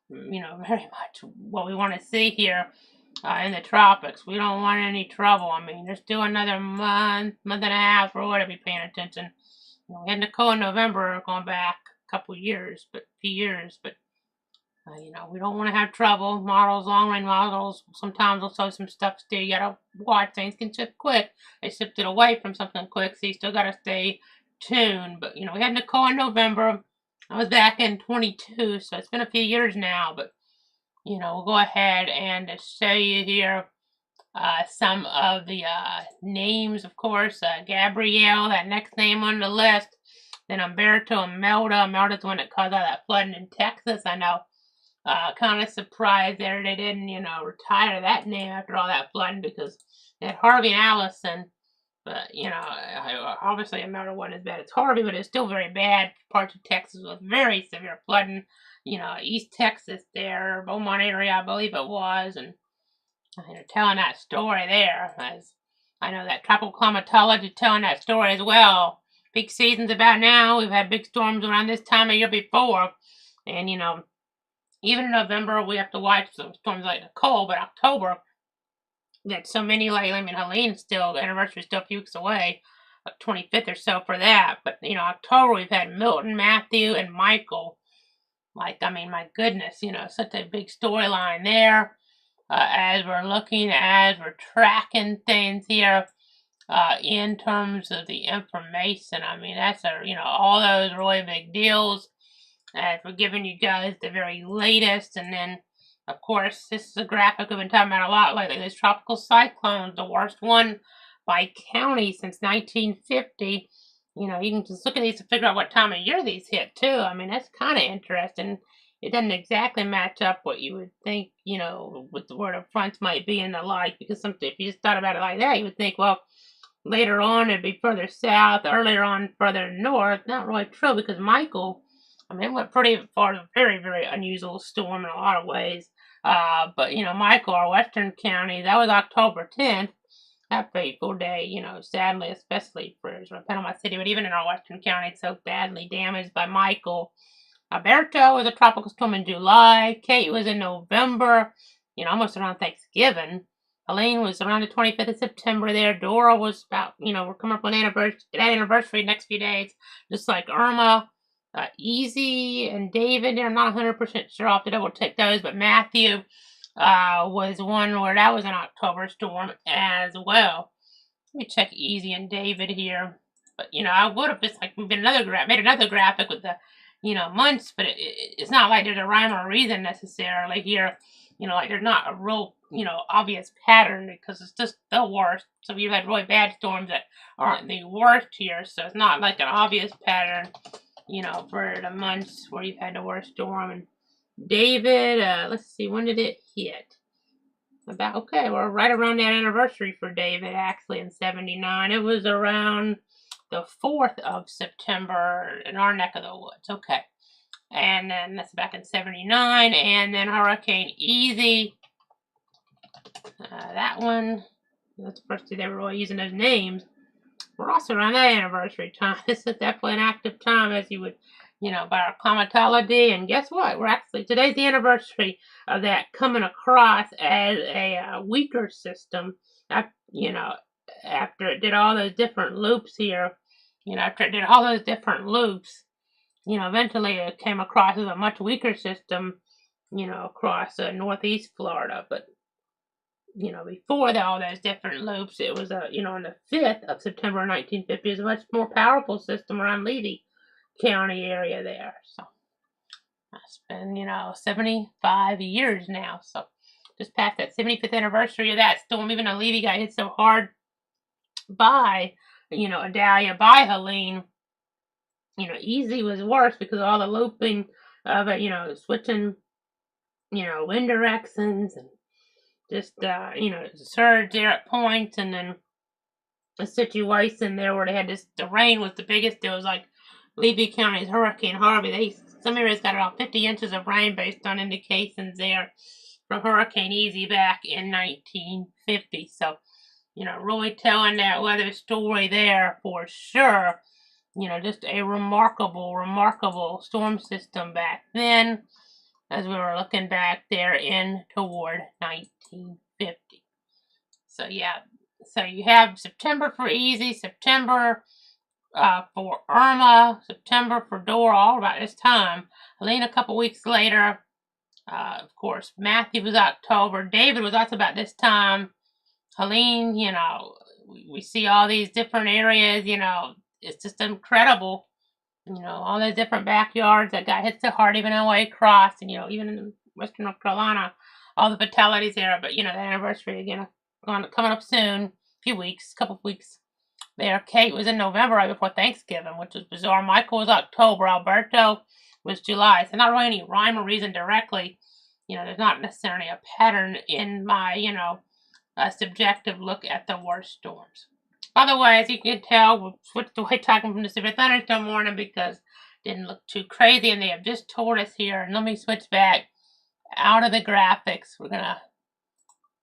Very much what we want to see here in the tropics. We don't want any trouble. There's still another month and a half or whatever, be paying attention. We had Nicole in November, going back a couple years, but few years, but we don't want to have trouble. Models, long-range models, sometimes will show some stuff still. You gotta watch. Things can shift quick. They shifted away from something quick, so you still gotta stay tuned. But, we had Nicole in November. I was back in 22, so it's been a few years now. But, we'll go ahead and show you here some of the names, of course. Gabrielle, that next name on the list. Then Umberto and Melda. Melda's the one that caused all that flooding in Texas, I know. Kind of surprised there they didn't, retire that name after all that flooding, because they had Harvey and Allison. But, obviously Melda wasn't as bad as Harvey, but it's still very bad. Parts of Texas with very severe flooding. East Texas there, Beaumont area, I believe it was. And telling that story there, as I know that tropical climatology telling that story as well. Peak season's about now. We've had big storms around this time of year before. And, even in November, we have to watch some storms like Nicole, but October, got so many lately. I mean, Helene's still, the anniversary's still a few weeks away, 25th or so for that. But, October, we've had Milton, Matthew, and Michael. Like, I mean, my goodness, such a big storyline there. As we're tracking things here, in terms of the information. I mean, that's all those really big deals. As we're giving you guys the very latest, and then, of course, this is a graphic we've been talking about a lot lately. This tropical cyclone, the worst one by county since 1950. You can just look at these to figure out what time of year these hit, too. I mean, that's kind of interesting. It doesn't exactly match up what you would think, with where the fronts might be and the like, because if you just thought about it like that, you would think, well, later on it'd be further south, earlier on further north. Not really true, because Michael, I mean, it went pretty far. A very, very unusual storm in a lot of ways. But, Michael, our western county, that was October 10th. That fateful day, sadly, especially for Panama City, but even in our western county, so badly damaged by Michael. Alberto was a tropical storm in July. Kate was in November, almost around Thanksgiving. Helene was around the 25th of September there. Dora was about, we're coming up on anniversary next few days, just like Irma. Easy and David, I'm not 100% sure. I'll have to double check those, but Matthew was one where that was an October storm as well. Let me check Easy and David here. But, I would have just made another graphic with the, months, but it's not like there's a rhyme or reason necessarily here. There's not a real, obvious pattern, because it's just the worst. So you've had really bad storms that aren't the worst here, so it's not like an obvious pattern, for the months where you've had the worst storm. And David, let's see, when did it hit? We're right around that anniversary for David, actually, in 79. It was around the 4th of September in our neck of the woods. Okay. And then that's back in 79. And then Hurricane Easy. That one, that's the first time they were really using those names. We're also around that anniversary time. This is definitely an active time, as you would, by our climatology. And guess what? Today's the anniversary of that coming across as a weaker system. After it did all those different loops here, eventually it came across as a much weaker system, across northeast Florida. But before all those different loops, it was, on the 5th of September 1950, it was a much more powerful system around Levy County area there. So that's been, 75 years now. So just past that 75th anniversary of that storm, even though Levy got hit so hard by, Adalia, by Helene, Easy was worse because of all the looping of it, switching, wind directions, and just, surge there at points, and then a situation there where they had the rain was the biggest. It was like Levy County's Hurricane Harvey. Some areas got about 50 inches of rain based on indications there from Hurricane Easy back in 1950. So, really telling that weather story there for sure. Just a remarkable, remarkable storm system back then, as we were looking back there in toward 1950. So, yeah. So you have September for Easy, September for Irma, September for Dora, all about this time. Helene a couple weeks later. Of course, Matthew was October. David was also about this time. Helene, we see all these different areas, it's just incredible. All those different backyards that got hit so hard, even on the way across, and, even in western North Carolina, all the fatalities there. But, the anniversary, again, coming up soon, couple of weeks there. Kate was in November, right before Thanksgiving, which was bizarre. Michael was October. Alberto was July. So not really any rhyme or reason directly. There's not necessarily a pattern in my, a subjective look at the worst storms. By the way, as you can tell, we'll switch away talking from the severe thunderstorm warning because it didn't look too crazy, and they have just told us here. And let me switch back out of the graphics. We're going to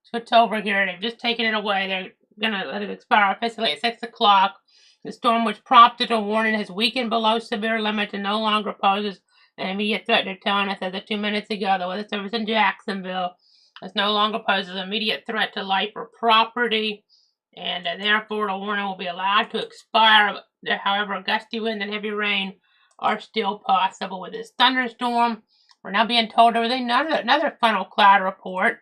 switch over here. They've just taken it away. They're gonna let it expire officially at 6 o'clock. The storm, which prompted a warning, has weakened below severe limits and no longer poses an immediate threat. They're telling us as of 2 minutes ago, the weather service in Jacksonville, this no longer poses an immediate threat to life or property, and therefore the warning will be allowed to expire. However, gusty wind and heavy rain are still possible with this thunderstorm. We're now being told there was another funnel cloud report.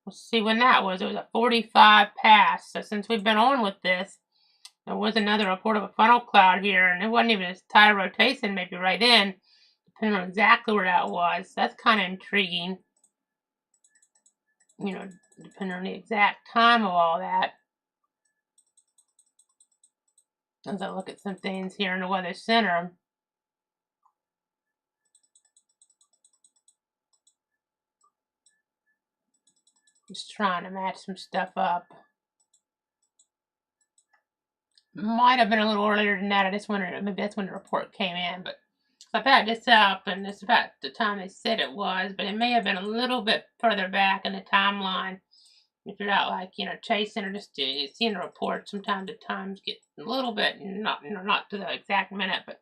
We'll see when that was. It was a 45 past. So since we've been on with this, there was another report of a funnel cloud here, and it wasn't even as tight a rotation, maybe right in, depending on exactly where that was. That's kind of intriguing, you know, depending on the exact time of all that. As I look at some things here in the Weather Center. Just trying to match some stuff up. Might have been a little earlier than that. I just wondered, maybe that's when the report came in. But I backed this up, and it's about the time they said it was. But it may have been a little bit further back in the timeline. If you're out, like, you know, chasing or just seeing the report, sometimes the times get a little bit, not to the exact minute. But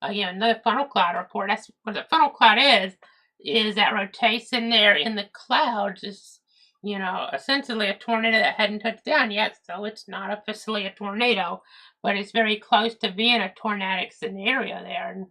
again, another funnel cloud report. That's what the funnel cloud is that rotation there in the clouds is, you know, essentially a tornado that hadn't touched down yet, so it's not officially a tornado, but it's very close to being a tornadic scenario there. And,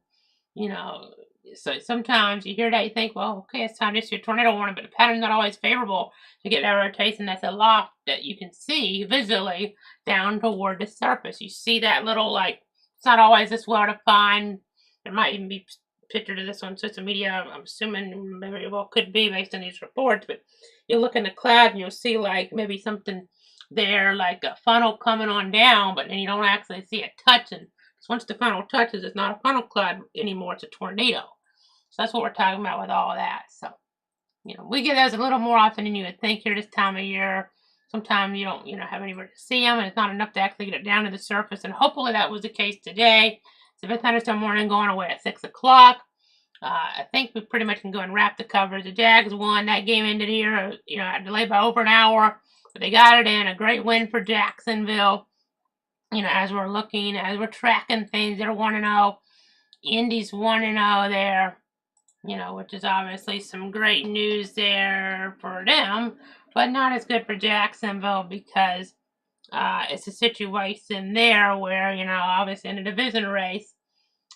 you know, so sometimes you hear that, you think, well, okay, it's time to issue a tornado warning, but the pattern's not always favorable to get that rotation that's aloft that you can see visually down toward the surface. You see that little, like, it's not always this well defined. There might even be picture to this on social media. I'm assuming maybe well could be based on these reports, but you look in the cloud and you'll see like maybe something there, like a funnel coming on down, but then you don't actually see it touching. Because once the funnel touches, it's not a funnel cloud anymore, it's a tornado. So that's what we're talking about with all that. So, you know, we get those a little more often than you would think here this time of year. Sometimes you don't, you know, have anywhere to see them, and it's not enough to actually get it down to the surface. And hopefully that was the case today. So big thunderstorm warning going away at 6 o'clock. I think we pretty much can go and wrap the coverage. The Jags won. That game ended here, you know, delayed by over an hour. But they got it in. A great win for Jacksonville. You know, as we're tracking things, they're 1-0. Indy's 1-0 there. You know, which is obviously some great news there for them. But not as good for Jacksonville because it's a situation there where, you know, obviously in a division race,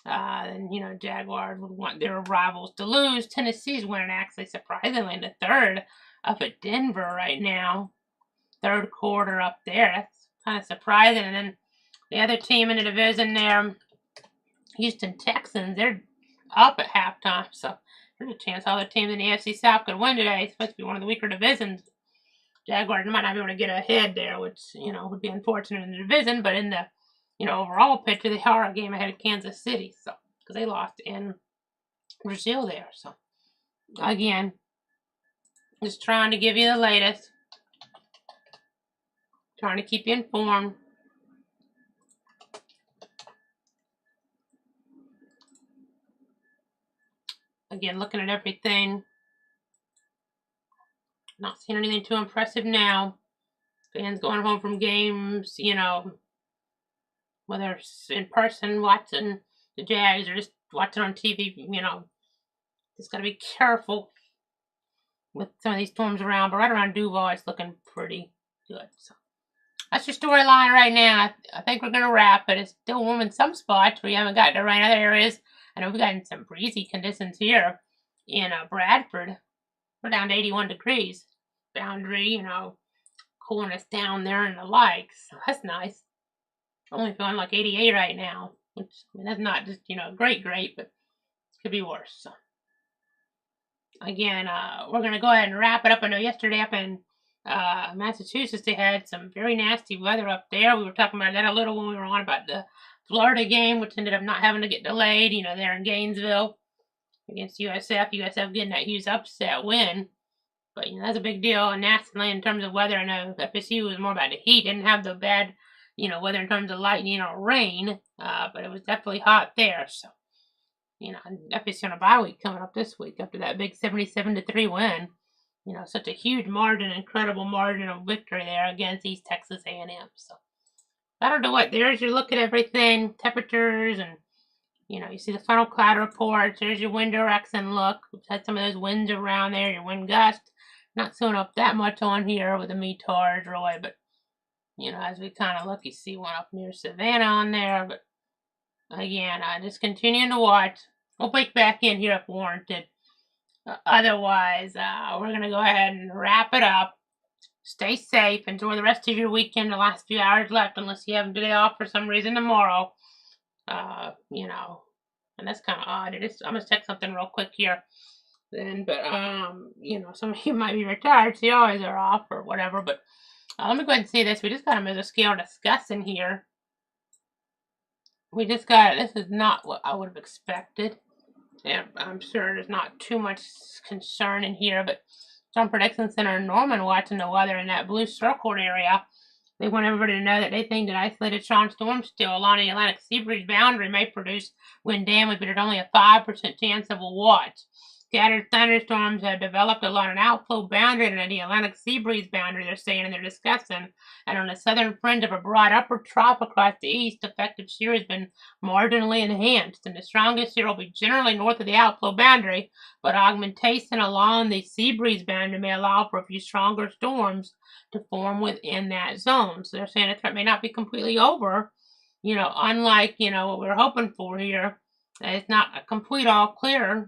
and, you know, Jaguars would want their rivals to lose. Tennessee's winning, actually, surprisingly, in the third up at Denver right now. Third quarter up there. That's kind of surprising. And then the other team in the division there, Houston Texans, they're up at halftime. So there's a chance all the teams in the AFC South could win today. It's supposed to be one of the weaker divisions. Jaguars might not be able to get ahead there, which, you know, would be unfortunate in the division. But in the, you know, overall picture, they are a game ahead of Kansas City, so because they lost in Brazil there. So again, just trying to give you the latest, trying to keep you informed. Again, looking at everything, not seeing anything too impressive now. Fans going home from games, you know, whether it's in person watching the Jags or just watching on TV, you know, just got to be careful with some of these storms around. But right around Duval, it's looking pretty good. So that's your storyline right now. I think we're going to wrap it. It's still warm in some spots where you haven't gotten to rain in other areas. I know we've gotten some breezy conditions here in Bradford. We're down to 81 degrees. Boundary, you know, cooling us down there and the like. So that's nice. Only feeling like 88 right now, which, I mean, that's not just, you know, great, but it could be worse. So, again, we're going to go ahead and wrap it up. I know yesterday up in Massachusetts, they had some very nasty weather up there. We were talking about that a little when we were on about the Florida game, which ended up not having to get delayed, you know, there in Gainesville against USF. USF getting that huge upset win. But, you know, that's a big deal nationally in terms of weather. I know FSU was more about the heat. Didn't have the bad, you know, weather in terms of lightning or rain. But it was definitely hot there. So, you know, FSU on a bye week coming up this week after that big 77-3 win. such a huge margin, incredible margin of victory there against East Texas A&M. So that'll do it. There's your look at everything, temperatures, and you see the funnel cloud reports. There's your wind direction look. We've had some of those winds around there, your wind gust. Not showing up that much on here with the METARs, really, but as we kind of look, you see one up near Savannah on there. But again, just continuing to watch. We'll break back in here if warranted. Otherwise, we're going to go ahead and wrap it up. Stay safe. Enjoy the rest of your weekend. The last few hours left, unless you have today off for some reason tomorrow. And that's kind of odd. I'm going to check something real quick here. But some of you might be retired, so you always are off or whatever. But let me go ahead and see this. We just got a mesoscale discussing here. This is not what I would have expected. Yeah, I'm sure there's not too much concern in here, but Storm Prediction Center in Norman watching the weather in that blue circled area. They want everybody to know that they think that isolated strong storms still along the Atlantic Sea Breeze boundary may produce wind damage, but at only a 5% chance of a watch. Scattered thunderstorms have developed along an outflow boundary and the Atlantic Sea Breeze boundary, they're saying, and they're discussing. And on the southern fringe of a broad upper trough across the east, effective shear has been marginally enhanced. And the strongest shear will be generally north of the outflow boundary, but augmentation along the sea breeze boundary may allow for a few stronger storms to form within that zone. So they're saying the threat may not be completely over, unlike, what we're hoping for here. It's not a complete all clear.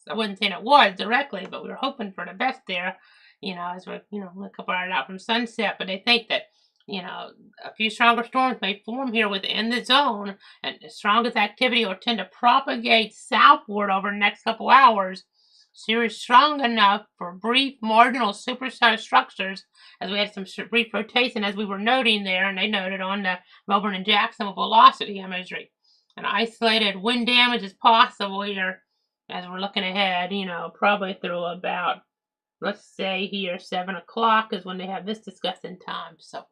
I wasn't saying it was directly, but we were hoping for the best there, as we're, a couple hours out from sunset. But they think that, a few stronger storms may form here within the zone, and the strongest activity will tend to propagate southward over the next couple hours. Shear is strong enough for brief marginal supersonic structures, as we had some brief rotation, as we were noting there, and they noted on the Melbourne and Jacksonville velocity imagery. And isolated wind damage is possible here as we're looking ahead, probably through about, let's say here, 7 o'clock is when they have this discussing time. So,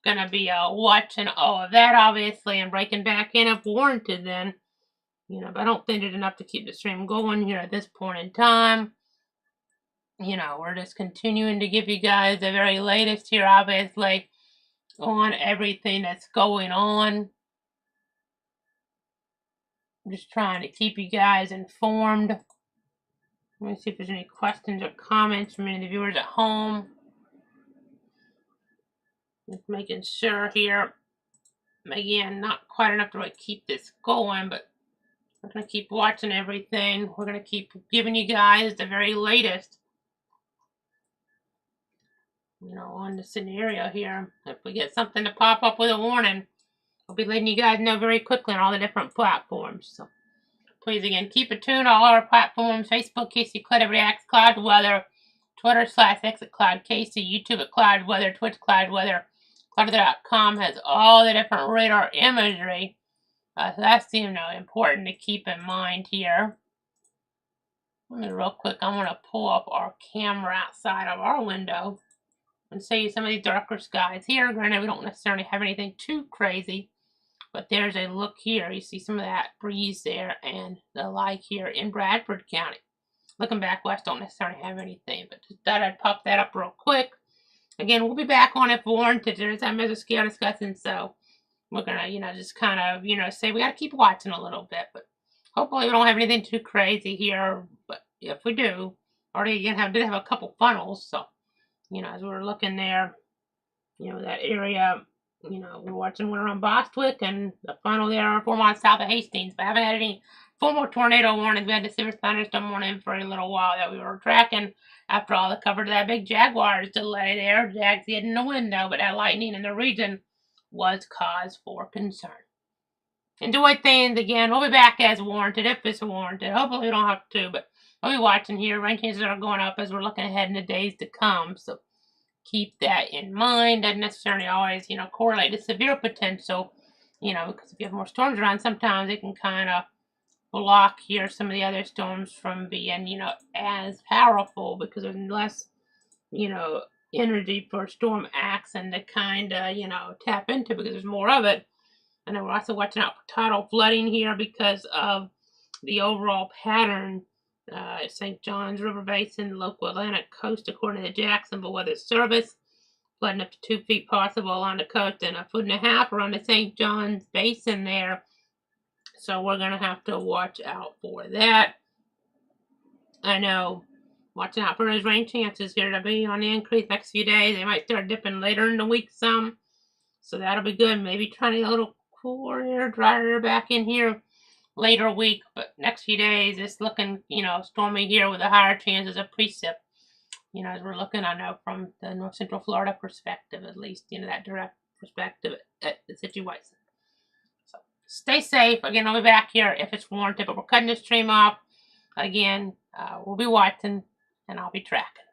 going to be watching all of that, obviously, and breaking back in if warranted then. But I don't think there's enough to keep the stream going here at this point in time. We're just continuing to give you guys the very latest here, obviously, on everything that's going on. I'm just trying to keep you guys informed. Let me see if there's any questions or comments from any of the viewers at home. Just making sure here. Again, not quite enough to really keep this going, but we're going to keep watching everything. We're going to keep giving you guys the very latest, on the scenario here. If we get something to pop up with a warning, I'll be letting you guys know very quickly on all the different platforms. So please, again, keep it tuned to all our platforms. Facebook, Casey Cloud Every X Cloud Weather, Twitter /X at Cloud Casey, YouTube at Cloud Weather, Twitch Cloud Weather. Cloudweather.com has all the different radar imagery. So that's important to keep in mind here. Let me real quick, I'm going to pull up our camera outside of our window and show you some of these darker skies here. Granted, we don't necessarily have anything too crazy, but there's a look here. You see some of that breeze there and the like here in Bradford County. Looking back west, don't necessarily have anything, but just thought I'd pop that up real quick. Again, we'll be back on if warranted. There's that mesoscale discussing, so we're going to, just kind of, say we got to keep watching a little bit, but hopefully we don't have anything too crazy here, but if we do, already did have a couple funnels, so, as we're looking there, that area, we're watching one around Bostwick and the funnel there 4 miles south of Hastings, but haven't had any formal tornado warnings. We had the severe thunderstorm warning for a little while that we were tracking after all the cover to that big Jaguars delay there. Jags getting the window, but that lightning in the region was cause for concern. Enjoy things. Again, we'll be back as warranted, if it's warranted. Hopefully we don't have to, but we'll be watching here. Rain chances are going up as we're looking ahead in the days to come, so keep that in mind. Doesn't necessarily always, correlate to severe potential, because if you have more storms around, sometimes it can kind of block here some of the other storms from being, as powerful because there's less, energy for storm action to kind of, tap into because there's more of it. And then we're also watching out for tidal flooding here because of the overall pattern St. John's River Basin, local Atlantic coast, according to the Jacksonville Weather Service. Flooding up to 2 feet possible along the coast and 1.5 feet around the St. John's Basin there. So we're going to have to watch out for that. I know, watching out for those rain chances here to be on the increase next few days. They might start dipping later in the week some. So that'll be good. Maybe trying to get a little cooler air, drier air back in here later week. But next few days, it's looking, stormy here with the higher chances of precip. As we're looking, I know from the North Central Florida perspective, at least, that direct perspective at the situation. So stay safe. Again, I'll be back here if it's warranted, but we're cutting this stream off. Again, we'll be watching, and I'll be tracking.